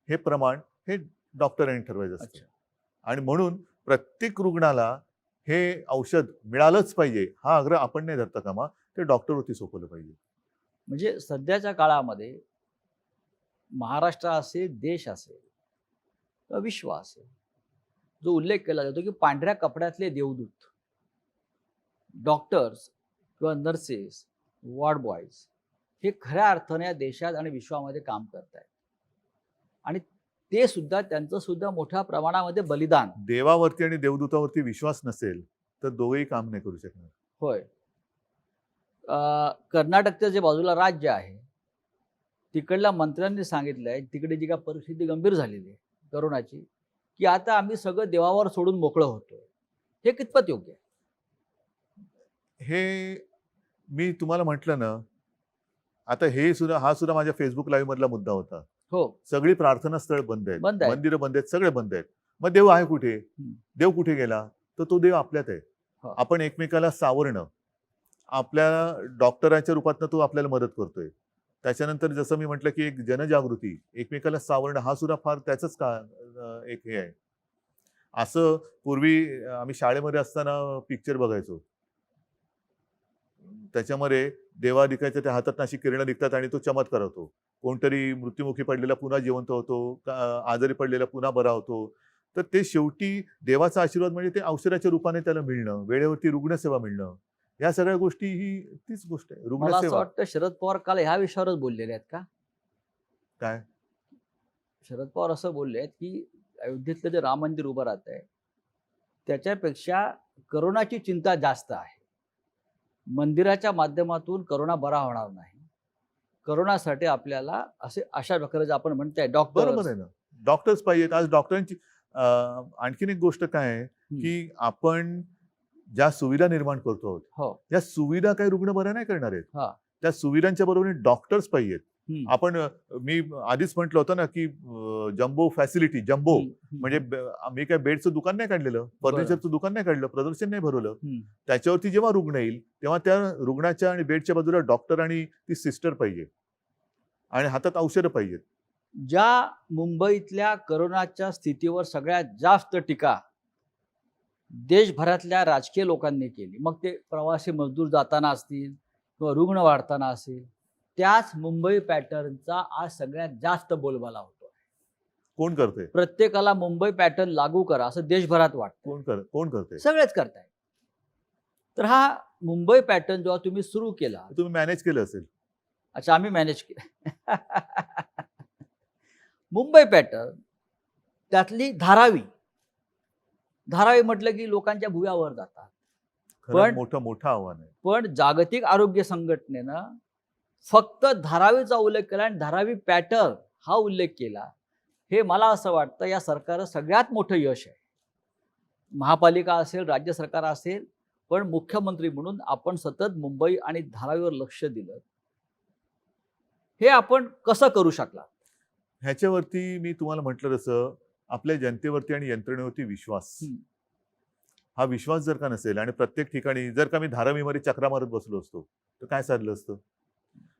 हे प्रमाण हे डॉक्टरांनी ठरवायचं असतं. आणि म्हणून प्रत्येक रुग्णाला हे औषध मिळालंच पाहिजे हा आग्रह आपण नाही धरता कामा, ते डॉक्टरवरती सोपवलं पाहिजे. म्हणजे सध्याच्या काळामध्ये महाराष्ट्र असेल, देश असेल किंवा विश्व असेल, जो उल्लेख केला जातो की पांढऱ्या कपड्यातले देवदूत डॉक्टर्स किंवा नर्सेस, वॉर्ड बॉयज हे खऱ्या अर्थाने या देशात आणि विश्वामध्ये काम करत आहेत आणि ते सुद्धा त्यांचं सुद्धा मोठ्या प्रमाणामध्ये बलिदान. देवावरती आणि देवदूतावरती विश्वास नसेल तर दोघेही काम नाही करू शकणार. होय. कर्नाटकचं जे बाजूला राज्य आहे तिकडल्या मंत्र्यांनी सांगितलं आहे, तिकडे जी काय परिस्थिती गंभीर झालेली आहे करोनाची, की आता आम्ही सगळं देवावर सोडून मोकळं होतोय. हे कितपत योग्य आहे? हे मी तुम्हाला म्हटलं ना, आता हा सुद्धा माझ्या फेसबुक लाईव्ह मधला मुद्दा होता. हो, सगळी प्रार्थना स्थळ बंद आहेत, बंद आहेत. मंदिरं बंद आहेत, सगळे बंद आहेत. मग देव आहे कुठे? देव कुठे गेला? तर तो देव आपल्यात आहे. हो. आपण एकमेकाला सावरणं, आपल्या डॉक्टरांच्या रूपातनं तो आपल्याला मदत करतोय. त्याच्यानंतर जसं मी म्हटलं की एक जनजागृती, एकमेकाला सावरणं, हा सुद्धा फार त्याचंच एक हे आहे. असं पूर्वी आम्ही शाळेमध्ये असताना पिक्चर बघायचो. त्याच्यामध्ये देवा दिखायचं, त्या हातात अशी किरणं निघतात आणि तो चमत्कार होतो. कोणतरी मृत्युमुखी पडलेला पुन्हा जिवंत होतो, आजारी पडलेला पुन्हा बरा होतो. तर ते शेवटी देवाचा आशीर्वाद म्हणजे ते औषधाच्या रूपाने त्याला मिळणं, वेळेवरती रुग्णसेवा मिळणं, या सगळ्या गोष्टी ही तीच गोष्ट आहे. मला असं रुग्णसेवा. वाटतं शरद पवार काल ह्या विषयावरच बोललेले आहेत का? काय? शरद पवार असं बोलले आहेत, की अयोध्येतलं जे राम मंदिर उभं राहत आहे, त्याच्यापेक्षा करोनाची चिंता जास्त आहे. मंदिराच्या माध्यमातून करोना बरा होणार नाही. करोनासाठी आपल्याला अशा प्रकारे आपण म्हणताय बरोबर डॉक्टर आहे ना. डॉक्टर्स पाहिजेत. आज डॉक्टरांची आणखीन एक गोष्ट काय आहे, की आपण ज्या सुविधा निर्माण करतो आहोत, हो त्या सुविधा काही रुग्ण बऱ्या नाही करणार आहेत. हा त्या सुविधांच्या बरोबरीने डॉक्टर्स पाहिजेत. आपण मी आधीच म्हटलं होतं ना, की जम्बो फॅसिलिटी, जम्बो म्हणजे मी काय बेडचं दुकान नाही काढलेलं, फर्निचरचं दुकान नाही काढलं, प्रदर्शन नाही भरवलं. त्याच्यावरती जेव्हा रुग्ण येईल तेव्हा त्या रुग्णाच्या आणि बेडच्या बाजूला डॉक्टर आणि ती सिस्टर पाहिजे आणि हातात औषधं पाहिजेत. ज्या मुंबईतल्या करोनाच्या स्थितीवर सगळ्यात जास्त टीका देशभरातल्या राजकीय लोकांनी केली, मग ते प्रवासी मजदूर जाताना असतील किंवा रुग्ण वाढताना असेल, त्याच मुंबई पॅटर्नचा आज सगळ्यात जास्त बोलबाला होतो. कोण करते? प्रत्येकाला मुंबई पॅटर्न लागू करा असं देशभरात वाटतं. कोण करते? सगळेच करताय. तर हा मुंबई पॅटर्न जेव्हा तुम्ही सुरू केला, तुम्ही मॅनेज केलं असेल. अच्छा आम्ही मॅनेज केलं. मुंबई पॅटर्न त्यातली धारावी म्हटलं की लोकांच्या भुव्यावर जातात. खरं मोठं आव्हान आहे. पण जागतिक आरोग्य संघटनेनं फक्त धारावीचा उल्लेख केला आणि धारावी पॅटर्न हा उल्लेख केला. हे मला असं वाटतं या सरकारचं सगळ्यात मोठं यश आहे. महापालिका असेल, राज्य सरकार असेल, पण मुख्यमंत्री म्हणून आपण सतत मुंबई आणि धारावीवर लक्ष दिलं. हे आपण कसं करू शकला? ह्याच्यावरती मी तुम्हाला म्हटलं तसं आपल्या जनतेवरती आणि यंत्रणेवरती विश्वास. हा विश्वास जर का नसेल आणि प्रत्येक ठिकाणी जर का मी धारावीमध्ये चक्रा मारत बसलो असतो तर काय साधलं असतं?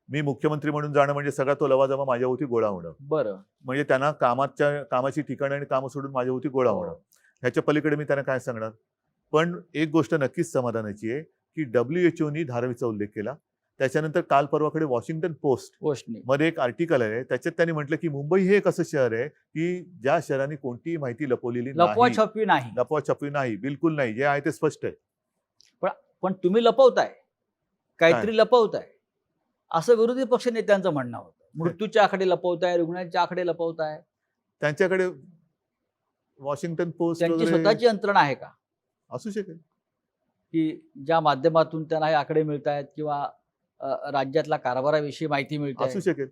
मी मुख्यमंत्री म्हणून जाणं म्हणजे सगळा तो लवाजमा माझ्यावरती गोळा होणं. बरं, म्हणजे त्यांना कामाची ठिकाणं आणि कामं सोडून माझ्यावरती गोळा होणं. ह्याच्या पलीकडे मी त्यांना काय सांगणार? पण एक गोष्ट नक्कीच समाधानाची आहे की WHO धारावीचा उल्लेख केला. त्याच्यानंतर काल परवाकडे वॉशिंग्टन पोस्ट मध्ये एक आर्टिकल आहे, त्याच्यात त्यांनी म्हटलं की मुंबई हे एक असं शहर आहे की ज्या शहराने कोणतीही माहिती लपवलेली नाही, लपवाछपवी नाही, बिलकुल नाही. जे आहे ते स्पष्ट आहे. पण तुम्ही लपवताय, काहीतरी लपवताय असं विरोधी पक्ष नेत्यांचं म्हणणं होतं. मृत्यूच्या आकडे लपवताय, रुग्णांच्या आकडे लपवताय. त्यांच्याकडे वॉशिंग्टन पोस्ट त्यांची स्वतःची यंत्रणा आहे का? असू शकेल की ज्या माध्यमातून त्यांना हे आकडे मिळत आहेत किंवा राज्यातल्या कारभाराविषयी माहिती मिळते. असू शकेल.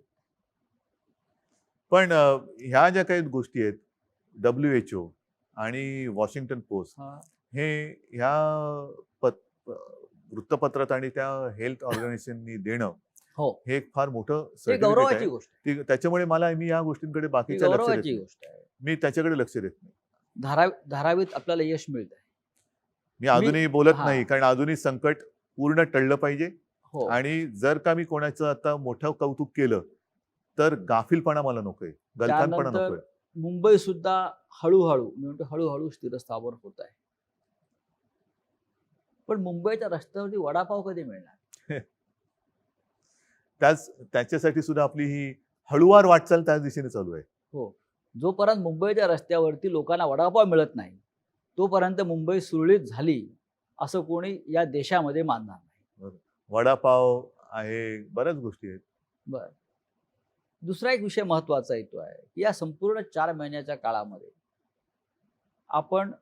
पण ह्या ज्या काही गोष्टी आहेत, WHO आणि वॉशिंग्टन पोस्ट, हे ह्या वृत्तपत्रात आणि त्या हेल्थ ऑर्गनायझेशननी देणं हे एक फार मोठं गौरवाची गोष्ट आहे. त्याच्यामुळे मी या गोष्टींकडे बाकीच्या मी त्याच्याकडे लक्ष देत नाही. धारावीत आपल्याला यश मिळत आहे. मी अजूनही बोलत नाही, कारण अजूनही संकट पूर्ण टळलं पाहिजे. आणि जर का मी कोणाचं आता मोठं कौतुक केलं तर गाफीलपणा मला नकोय, गलथानपणा नकोय. मुंबई सुद्धा हळूहळू स्थिरस्थावर होत आहे. पण मुंबईच्या रस्त्यावरती वडापाव कधी मिळणार? त्याच्यासाठी सुद्धा आपली ही हळूवार वाटचाल त्याच दिशेने चालू आहे. हो, जोपर्यंत मुंबईच्या रस्त्यावरती लोकांना वडापाव मिळत नाही तोपर्यंत मुंबई सुरळीत झाली असं कोणी या देशामध्ये मानणार नाही. वडापाव आहे, बऱ्याच गोष्टी आहेत. बरं, दुसरा एक विषय महत्वाचा येतो आहे की या संपूर्ण 4 महिन्याच्या काळामध्ये आपण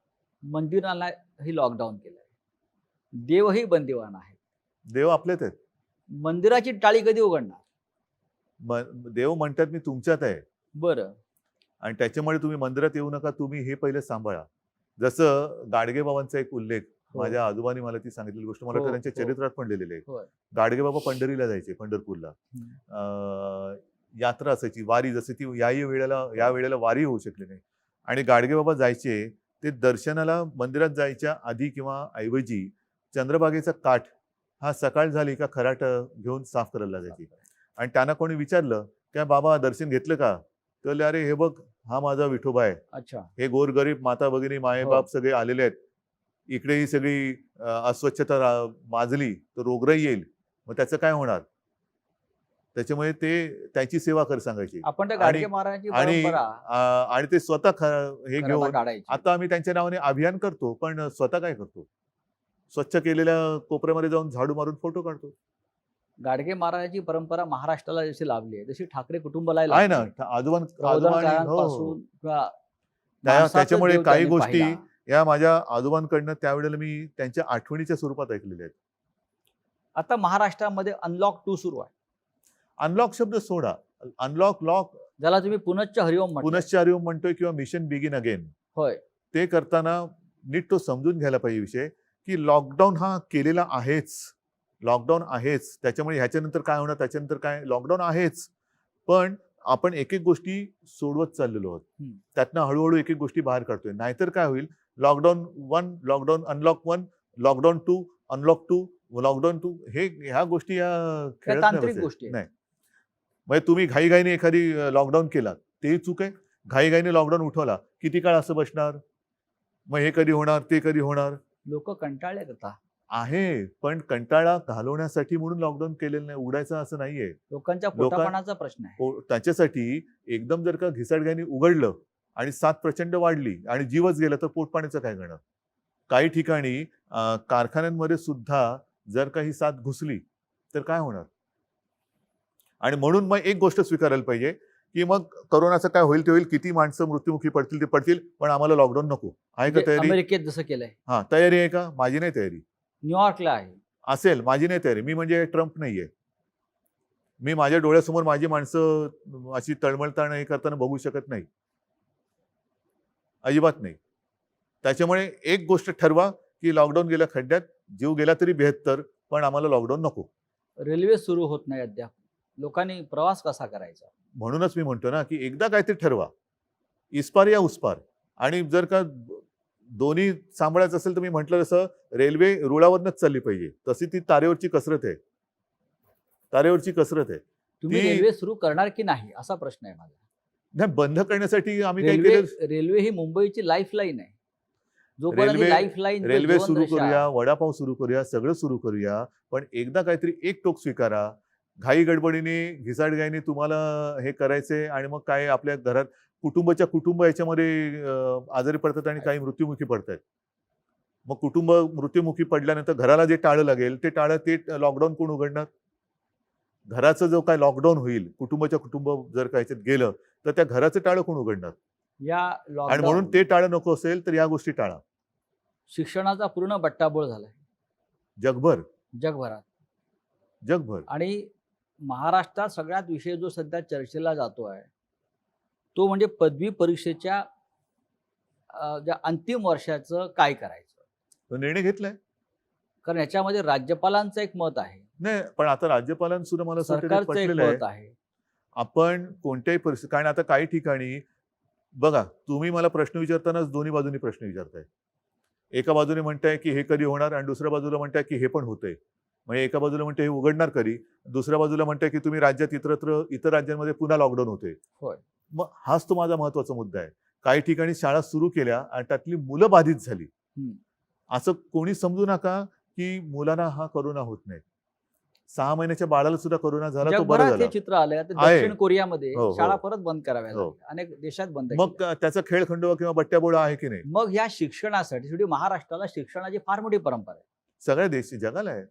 मंदिरांनाही लॉकडाऊन केलंय, देवही बंदिवान आहेत. देव आपलेच आहेत. मंदिराची टाळी कधी उघडणार? देव म्हणतात मी तुमच्यात आहे बरं. आणि त्याच्यामुळे तुम्ही मंदिरात येऊ नका, तुम्ही हे पहिले सांभाळा. जसं गाडगेबाबांचा एक उल्लेख, हो. माझ्या आजोबांनी मला ती सांगितलेली गोष्ट, मला वाटतं हो, त्यांच्या हो. चरित्रात पण लिहिलेली आहे. होय. गाडगेबाबा पंढरीला जायचे, पंढरपूरला. यात्रा असायची, वारी, जसं ती या वेळेला वारी होऊ शकली नाही आणि गाडगेबाबा जायचे ते दर्शनाला मंदिरात जायच्या आधी किंवा ऐवजी चंद्रभागेचा काठ हा सकाळ झाली का खराट घेऊन साफ करायला जायची. आणि त्यांना कोणी विचारलं काय बाबा दर्शन घेतलं का, तर अरे हे बघ हा माझा विठोबा आहे, अच्छा. हे गोरगरीब माता भगिनी मायबाप सगळे आलेले आहेत, इकडे ही सगळी अस्वच्छता माजली तर रोगराई येईल, मग त्याचं काय होणार. त्याच्यामुळे ते त्याची सेवा कर सांगायची. आपण त्या गाडगे महाराजांची आणि परंपरा आणि ते स्वतः हे खराटा घेऊन काढायची. आता आम्ही त्यांच्या नावाने अभियान करतो, पण स्वतः काय करतो, स्वच्छ केलेल्या कोपऱ्यामध्ये जाऊन झाडू मारून फोटो काढतो. गाडगे महाराजांची परंपरा महाराष्ट्राला जशी लाभली आहे तशी ठाकरे कुटुंबाला आहे ना, पासून किंवा त्याच्यामुळे देव काही त्यांनी गोष्टी पाहिला. या माझ्या आजोबांकडनं त्यावेळेला मी त्यांच्या आठवणीच्या स्वरूपात ऐकलेल्या आहेत. आता महाराष्ट्रामध्ये अनलॉक 2 सुरू आहे, अनलॉक शब्द सोडा, अनलॉक लॉक ज्याला तुम्ही पुनश्च हरिओम म्हणता. पुनश्चार्य म्हणतोय किंवा मिशन बिगिन अगेन, होय. ते करताना नीट तो समजून घ्यायला पाहिजे विषय की लॉकडाऊन हा केलेला आहेच, लॉकडाऊन आहेच, त्याच्यामुळे ह्याच्यानंतर काय होणार, त्याच्यानंतर काय, लॉकडाऊन आहेच, पण आपण एक एक गोष्टी सोडवत चाललेलो आहोत. त्यातनं हळूहळू एक एक गोष्टी बाहेर काढतोय. नाहीतर काय होईल, lockdown 1, lockdown unlock 1, lockdown 2, unlock 2, lockdown 2, ह्या गोष्टी या खेळत तांत्रिक गोष्टी नाही. म्हणजे तुम्ही घाईघाईने एखादी लॉकडाऊन केला तेही चूक आहे, घाईघाईने लॉकडाऊन उठवला किती काळ असं बसणार, मग हे कधी होणार ते कधी होणार. लोक कंटाळले आता आहे, पण कंटाळा घालवण्यासाठी म्हणून लॉकडाऊन केलेलं नाही, उघडायचं असं नाहीये. लोकांच्या पोटापाण्याचा प्रश्न आहे. त्याच्यासाठी एकदम जर का घिसाडघाईने उघडलं आणि साथ प्रचंड वाढली आणि जीवच गेला तर पोटपाण्याचं काय करणार. काही ठिकाणी कारखान्यांमध्ये सुद्धा जर काही साथ घुसली तर काय होणार. आणि म्हणून मग एक गोष्ट स्वीकारायला पाहिजे की मग करोनाचं काय होईल ते होईल, किती माणसं मृत्युमुखी पडतील ते पडतील, पण आम्हाला लॉकडाऊन नको. आहे का तयारी? अमेरिकेत जसं केलंय. हा, तयारी आहे का? माझी नाही तयारी. न्यूयॉर्कला आहे. असेल, माझी नाही तयारी. मी म्हणजे ट्रम्प नाहीये. मी माझ्या डोळ्यासमोर माझी माणसं अशी तळमळताना हे करताना बघू शकत नाही, अजिबात नाही. त्याच्यामुळे एक गोष्ट ठरवा की लॉकडाऊन गेल्या खड्ड्यात, जीव गेला तरी 72, पण आम्हाला लॉकडाऊन नको. रेल्वे सुरू होत नाही अद्याप, लोकांनी प्रवास कसा करायचा. म्हणूनच मी म्हणतो ना की एकदा काहीतरी ठरवा, इस्पार या उसपार. आणि जर का दोन्ही सांभाळायचं असेल तर मी म्हटलं तसं रेल्वे रुळावरनच चालली पाहिजे, तशी ती तारेवरची कसरत आहे, तारेवरची कसरत आहे. तुम्ही रेल्वे सुरू करणार की नाही असा प्रश्न आहे माझा. नाही, बंद करण्यासाठी आम्ही काय केलं, रेल्वे ही मुंबईची लाईफलाईन आहे. जोपर्यंत लाईफलाईन रेल्वे सुरू करूया, वडापाव सुरू करूया, सगळं सुरू करूया, पण एकदा काहीतरी एक टोक स्वीकारा. घाई गडबडीने घिसाडघाईने तुम्हाला हे करायचंय आणि मग काय आपल्या घरात कुटुंब याच्यामध्ये आजारी पडतात आणि काही मृत्युमुखी पडतात. मग कुटुंब मृत्युमुखी पडल्यानंतर घराला जे टाळं लागेल ते लॉकडाऊन कोण उघडणार. घराचं जो काय लॉकडाऊन होईल, कुटुंब जर काय गेलं तर त्या घराचं टाळं कोण उघडणार. आणि म्हणून ते टाळं नको असेल तर या गोष्टी टाळा. शिक्षणाचा पूर्ण बट्टाबोळ झालाय जगभरात. आणि महाराष्ट्रात सगळ्यात विषय जो सध्या चर्चेला जातो आहे तो म्हणजे पदवी परीक्षेच्या ज्या अंतिम वर्षाचं काय करायचं. तो निर्णय घेतलाय, कारण याच्यामध्ये राज्यपालांचं एक मत आहे. नाही, पण आता राज्यपालांसुद्धा मला सरकारचं एक मत आहे. आपण कोणत्याही परिस्थिती, कारण आता काही ठिकाणी बघा, तुम्ही मला प्रश्न विचारतानाच दोन्ही बाजूनी प्रश्न विचारताय. एका बाजूने म्हणताय की हे कधी होणार आणि दुसऱ्या बाजूला म्हणताय की हे पण होतंय. म्हणजे एका बाजूला म्हणते हे उघडणार कधी, दुसऱ्या बाजूला म्हणताय की तुम्ही राज्यात इतर राज्यांमध्ये पुन्हा लॉकडाऊन होते. होय. मग हाच तो माझा महत्वाचा मुद्दा आहे. काही ठिकाणी शाळा सुरू केल्या आणि त्यातली मुलं बाधित झाली. असं कोणी समजू नका की मुलांना हा करोना होत नाही. 6 महिन्याच्या बाळाला सुद्धा करोना झाला, तो बरं झाला. हे चित्र आलंय. दक्षिण कोरियामध्ये शाळा परत बंद कराव्या लागल्या, अनेक देशात बंद. मग त्याचा खेळखंडोबा किंवा बट्ट्याबोळा आहे की नाही. मग या शिक्षणासाठी शेवटी महाराष्ट्राला शिक्षणाची फार मोठी परंपरा आहे. सगळ्या जगाला आहे.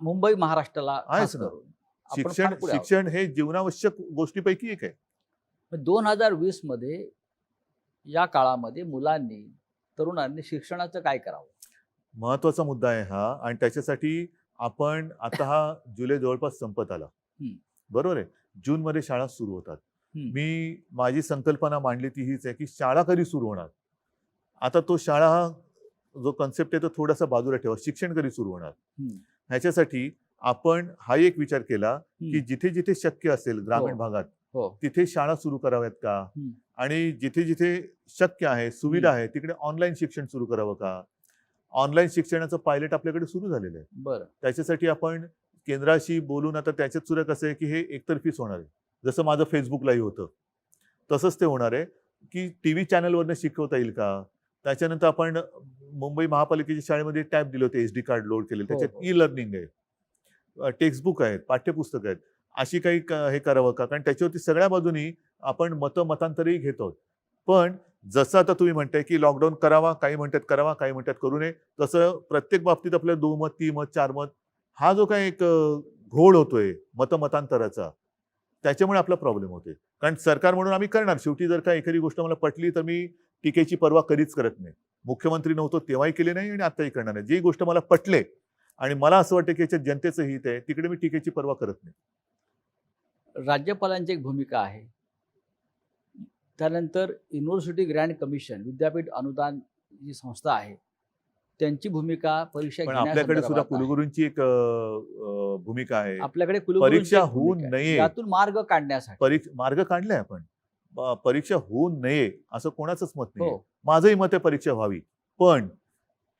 मुंबई महाराष्ट्राला शिक्षण हे जीवनावश्यक गोष्टीपैकी एक आहे. 2020 मध्ये या काळामध्ये मुलांनी तरुणांनी शिक्षणाचं काय करावं, महत्वाचा मुद्दा आहे हा. आणि त्याच्यासाठी आपण आता हा जुलै जवळपास संपत आला, बरोबर आहे. जूनमध्ये शाळा सुरू होतात. मी माझी संकल्पना मांडली ती हीच आहे की शाळा कधी सुरू होणार. आता तो शाळा हा जो कन्सेप्ट आहे तो थोडासा बाजूला ठेवा. शिक्षण कधी सुरू होणार. ह्याच्यासाठी आपण हा एक विचार केला की जिथे जिथे शक्य असेल ग्रामीण भागात तिथे शाळा सुरू कराव्यात का, आणि जिथे जिथे शक्य आहे, सुविधा आहे, तिकडे ऑनलाईन शिक्षण सुरू करावं का. ऑनलाईन शिक्षणाचं पायलट आपल्याकडे सुरू झालेलं आहे. बरं. त्याच्यासाठी आपण केंद्राशी बोलून आता त्याच्यात सुद्धा कसं आहे की हे एकतर्फीच होणार आहे. जसं माझं फेसबुक लाईव्ह होतं तसंच ते होणार आहे की टीव्ही चॅनलवरनं शिकवता येईल का. त्याच्यानंतर आपण मुंबई महापालिकेच्या शाळेमध्ये टॅब दिले होते, SD कार्ड लोड केले, त्याच्यात ई लर्निंग आहे, टेक्स्टबुक आहेत, पाठ्यपुस्तक आहेत. अशी काही हे करावं का, कारण त्याच्यावरती सगळ्या बाजूनी आपण मतांतरही घेत आहोत. पण जसं आता तुम्ही म्हणताय की लॉकडाऊन करावा, काही म्हणतात करावा, काही म्हणतात करू नये, तसं प्रत्येक बाबतीत आपल्याला 2 मत, 3 मत, 4 मत हा जो काही एक घोळ होतोय मतांतराचा, त्याच्यामुळे आपला प्रॉब्लेम होतोय. कारण सरकार म्हणून आम्ही करणार. शेवटी जर का एखादी गोष्ट मला पटली तर मी टीकेची पर्वा कधीच करत नाही. मुख्यमंत्री नव्हतो तेव्हाही केली नाही आणि आताही करणार नाही. जी गोष्ट मला पटले आणि मला असं वाटतं की याच्यात जनतेचं हित आहे तिकडे मी टीकेची पर्वा करत नाही. राज्यपालांची एक भूमिका आहे. त्यानंतर युनिव्हर्सिटी ग्रँड कमिशन, विद्यापीठ अनुदान जी संस्था आहे त्यांची भूमिका परीक्षा पण आपल्याकडे सुद्धा घेण्यासंदर्भात आहे. कुलगुरूंची एक भूमिका आहे. आपल्याकडे परीक्षा कुलगुरूंची होऊ भूमिका आहे. नये, यातून मार्ग काढण्यासाठी मार्ग काढलाय आपण. परीक्षा होऊ नये असं कोणाचंच मत नाही. हो. माझंही मत आहे परीक्षा व्हावी. पण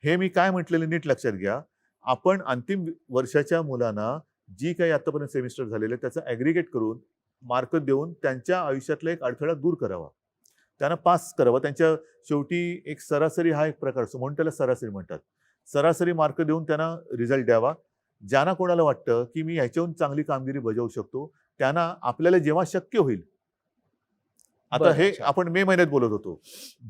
हे मी काय म्हटलेलं नीट लक्षात घ्या. आपण अंतिम वर्षाच्या मुलांना जी काही आतापर्यंत सेमिस्टर झालेले त्याचं ॲग्रिगेट करून मार्क देऊन त्यांच्या आयुष्यातला एक अडथळा दूर करावा, त्यांना पास करावं. त्यांच्या शेवटी एक सरासरी हा एक प्रकार असतो म्हणून त्याला सरासरी म्हणतात. सरासरी मार्क देऊन त्यांना रिझल्ट द्यावा. ज्यांना कोणाला वाटतं की मी ह्याच्याहून चांगली कामगिरी बजावू शकतो त्यांना आपल्याला जेव्हा शक्य होईल. आता हे आपण मे महिन्यात बोलत होतो,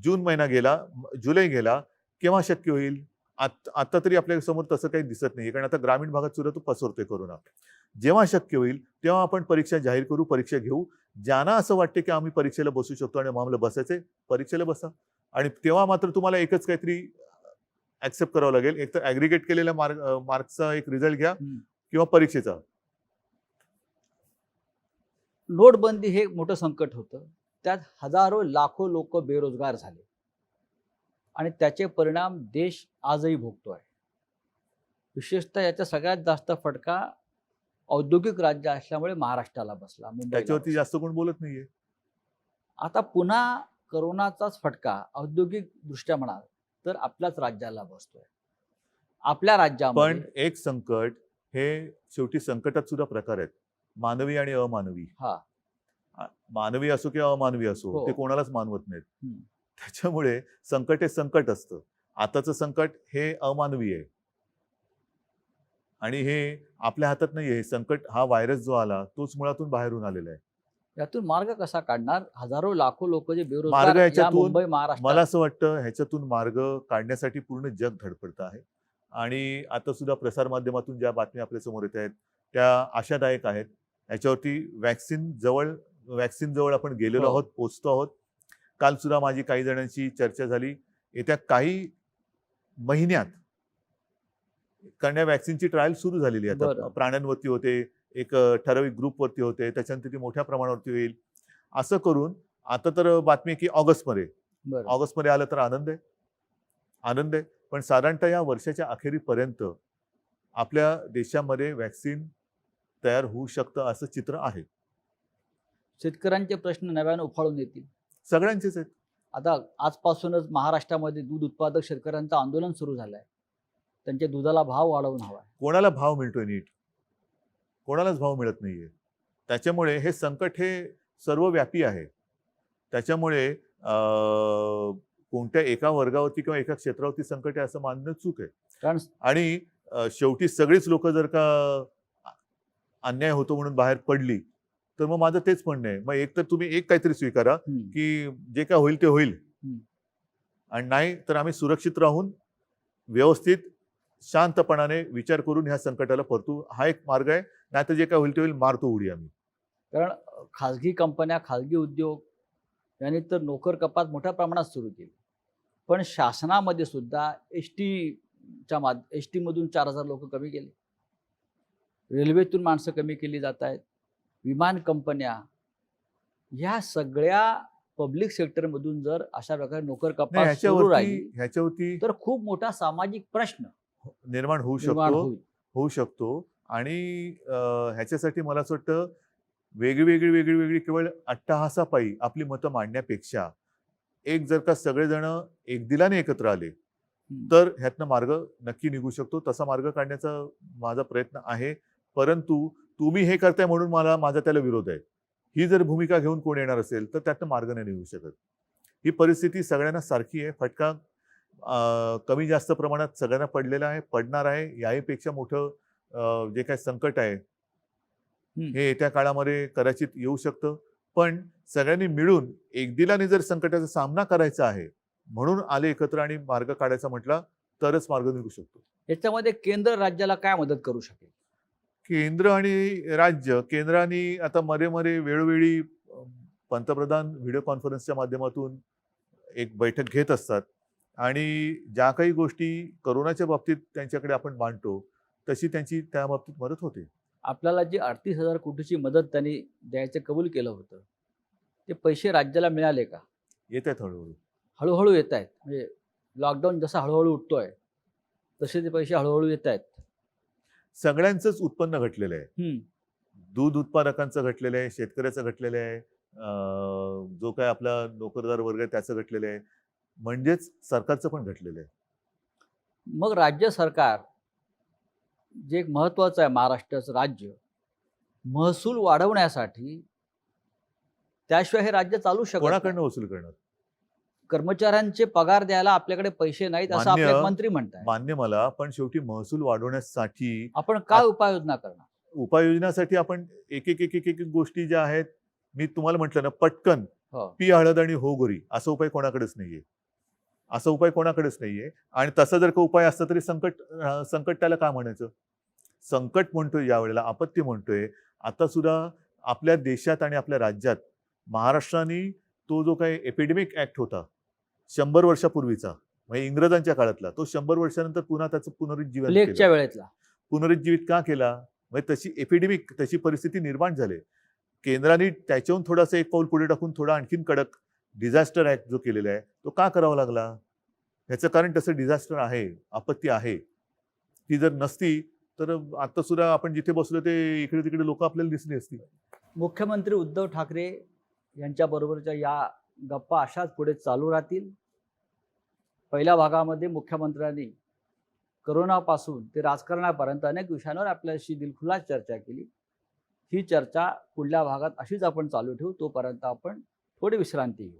जून महिना गेला, जुलै गेला, केव्हा शक्य होईल. आता तरी आपल्या समोर तसं काही दिसत नाही, कारण आता ग्रामीण भागात सुद्धा तो पसरतोय कोरोना. जेव्हा शक्य होईल तेव्हा आपण परीक्षा जाहीर करू, परीक्षा घेऊ. ज्यांना असं वाटते की आम्ही परीक्षेला बसू शकतो आणि आम्हाला बसायचंय, परीक्षेला बसा. आणि तेव्हा मात्र तुम्हाला एकच काहीतरी ऍक्सेप्ट करावं लागेल, एक तर ऍग्रिगेट केलेल्या मार्क्सचा एक रिझल्ट घ्या किंवा परीक्षेचा. नोटबंदी हे मोठं संकट होतं. त्यात हजारो लाखो लोक बेरोजगार झाले आणि त्याचे परिणाम देश आजही भोगतोय. विशेषतः याचा सगळ्यात जास्त फटका औद्योगिक राज्य असल्यामुळे महाराष्ट्राला बसला, मुंबईला त्याच्यावरती बसला. जास्त कोण बोलत नाहीये. आता पुन्हा करोनाचाच फटका औद्योगिक दृष्ट्या म्हणाल तर आपल्याच राज्याला बसतोय. आपल्या राज्यामध्ये पण एक संकट हे शेवटी संकटात सुद्धा प्रकार आहेत, मानवी आणि अमानवी. मानवी असो किंवा अमानवी असो, ते कोणालाच मानवत नाहीत. त्याच्यामुळे संकट हे संकट असतं. आताचं संकट हे अमानवी आहे आणि हे आपल्या हातात नाहीये. हे संकट, हा व्हायरस जो आला तोच मुळातून बाहेरून आलेला आहे. यातून मार्ग कसा काढणार. हजारो लाखो लोक जे मार्ग बेरोजगार या ह्याच्यातून मुंबई महाराष्ट्रात. मला असं वाटतं ह्याच्यातून मार्ग काढण्यासाठी पूर्ण जग धडपडतं आहे. आणि आता सुद्धा प्रसारमाध्यमातून ज्या बातम्या आपल्या समोर येत आहेत त्या आशादायक आहेत. याच्यावरती वॅक्सिन जवळ आपण गेलेलो आहोत, पोहोचतो आहोत. काल सुद्धा माझी काही जणांची चर्चा झाली. येत्या काही महिन्यात कारण या वॅक्सिनची ट्रायल सुरू झालेली आहे. आता प्राण्यांवरती होते, एक ठराविक ग्रुपवरती होते, त्याच्यानंतर ती मोठ्या प्रमाणावरती होईल. असं करून आता तर बातमी की ऑगस्टमध्ये आलं तर आनंद आहे. पण साधारणतः या वर्षाच्या अखेरीपर्यंत आपल्या देशामध्ये वॅक्सिन तयार होऊ शकतं असं चित्र आहे. शेतकऱ्यांचे प्रश्न नव्याने उफाळून येतील. सगळ्यांचेच आहेत. आता आजपासूनच महाराष्ट्रामध्ये दूध उत्पादक शेतकऱ्यांचं आंदोलन सुरू झालंय. त्यांच्या दुधाला भाव वाढवून हवाय. कोणाला भाव मिळतोय नीट? कोणालाच भाव मिळत नाहीये. त्याच्यामुळे हे संकट हे सर्वव्यापी आहे. त्याच्यामुळे कोणत्या एका वर्गावरती किंवा एका क्षेत्रावरती संकट आहे असं मानणं चूक आहे. आणि शेवटी सगळीच लोक जर का अन्याय होतो म्हणून बाहेर पडली तर मग माझं तेच म्हणणं आहे, मग एक तर तुम्ही एक काहीतरी स्वीकारा की जे काय होईल ते होईल, आणि नाही तर आम्ही सुरक्षित राहून व्यवस्थित शांतपणाने विचार करून ह्या संकटाला परतू. हा एक मार्ग आहे. नाही तर जे काय होईल ते होईल, मारतो उडी आम्ही. कारण खाजगी कंपन्या, खाजगी उद्योग यांनी तर नोकर कपात मोठ्या प्रमाणात सुरू केली. पण शासनामध्ये सुद्धा एस टी मधून 4000 लोक कमी गेले. रेल्वेतून माणसं कमी केली जात आहेत, विमान कंपन्या, ह्या सगळ्या पब्लिक सेक्टरमधून जर अशा प्रकारे नोकर नाही, कपात सुरू राहिली ह्याच्यावरती तर खूप मोठा सामाजिक प्रश्न निर्माण होऊ निर्माण शकतो होईल. होऊ शकतो आणि ह्याच्यासाठी मला असं वाटतं वेगळी केवळ अट्टहासापायी आपली मतं मांडण्यापेक्षा एक जर का सगळेजण एकदिलाने एकत्र आले तर ह्यातनं मार्ग नक्की निघू शकतो. तसा मार्ग काढण्याचा माझा प्रयत्न आहे. परंतु तुम्ही हे करताय म्हणून माझा त्याला विरोध आहे, ही जर भूमिका घेऊन कोण येणार असेल तर त्यातनं मार्ग नाही निघू शकत. ही परिस्थिती सगळ्यांना सारखी आहे. फटका कमी जास्त प्रमाणात सगळ्यांना पडलेला आहे, पडणार आहे. याहीपेक्षा मोठं जे काही संकट आहे हे येत्या काळामध्ये कदाचित येऊ शकतं. पण सगळ्यांनी मिळून एकदिलाने जर संकटाचा सामना करायचा आहे म्हणून आले एकत्र आणि मार्ग काढायचा म्हटला तरच मार्ग निघू शकतो. याच्यामध्ये केंद्र राज्याला काय मदत करू शकेल? केंद्र आणि राज्य, केंद्राने आता मध्ये वेळोवेळी पंतप्रधान व्हिडिओ कॉन्फरन्सच्या माध्यमातून एक बैठक घेत असतात आणि ज्या काही गोष्टी कोरोनाच्या बाबतीत त्यांच्याकडे आपण मांडतो तशी त्यांची त्या बाबतीत मदत होते. आपल्याला जी 38,000 कोटीची मदत त्यांनी द्यायचं कबूल केलं होतं, ते पैसे राज्याला मिळाले का? येत आहेत हळूहळू. हळूहळू येत आहेत. म्हणजे लॉकडाऊन जसा हळूहळू उठतोय तसे ते पैसे हळूहळू येत आहेत. सगळ्यांचंच उत्पन्न घटलेलं आहे. दूध उत्पादकांचं घटलेलं आहे, शेतकऱ्याचं घटलेलं आहे, जो काय आपला नोकरदार वर्ग आहे त्याचं घटलेलं आहे, म्हणजेच सरकारचं पण घटलेलं आहे. मग राज्य सरकार जे एक महत्त्वाचं आहे, महाराष्ट्राचं राज्य महसूल वाढवण्यासाठी, त्याशिवाय हे राज्य चालू शकत नाही. कोणाकडनं वसूल करणार? कर्मचाऱ्यांचे पगार द्यायला आपल्याकडे पैसे नाहीत असं आपले मंत्री म्हणतात. मान्य मला, पण शेवटी महसूल वाढवण्यासाठी आपण काय उपाययोजना करणार? उपाययोजनासाठी आपण एक गोष्टी ज्या आहेत, मी तुम्हाला म्हटलं ना, पटकन हो. पी हळद आणि हो गोरी असा उपाय कोणाकडेच नाहीये. असा उपाय कोणाकडेच नाहीये. आणि तसा जर का उपाय असता तरी संकट त्याला काय म्हणायचं? संकट म्हणतोय, यावेळेला आपत्ती म्हणतोय. आता सुद्धा आपल्या देशात आणि आपल्या राज्यात महाराष्ट्राने तो जो काही एपिडेमिक ऍक्ट होता 100 वर्षापूर्वीचा, म्हणजे इंग्रजांच्या काळातला, तो 100 वर्षानंतर पुन्हा त्याचं पुनरुज्जीवन प्लेगच्या वेळेतला पुनरुज्जीवित का केला? म्हणजे तशी एपिडेमिक, तशी परिस्थिती निर्माण झाली. केंद्राने त्याच्याहून थोडासा एक पाऊल पुढे टाकून थोडा आणखीन कडक डिझास्टर ऍक्ट जो केलेला आहे तो का करावा लागला? ह्याचं कारण तसं डिझास्टर आहे, आपत्ती आहे. ती जर नसती तर आता सुद्धा आपण जिथे बसलो ते इकडे तिकडे लोक आपल्याला दिसली असती. मुख्यमंत्री उद्धव ठाकरे यांच्याबरोबरच्या या गप्पा अशाच पुढे चालू राहतील. पहिल्या भागामध्ये मुख्यमंत्र्यांनी करोनापासून ते राजकारणापर्यंत अनेक विषयांवर आपल्याशी दिलखुलास चर्चा केली. ही चर्चा पुढल्या भागात अशीच आपण चालू ठेवू. तोपर्यंत आपण थोडी विश्रांती घेऊ.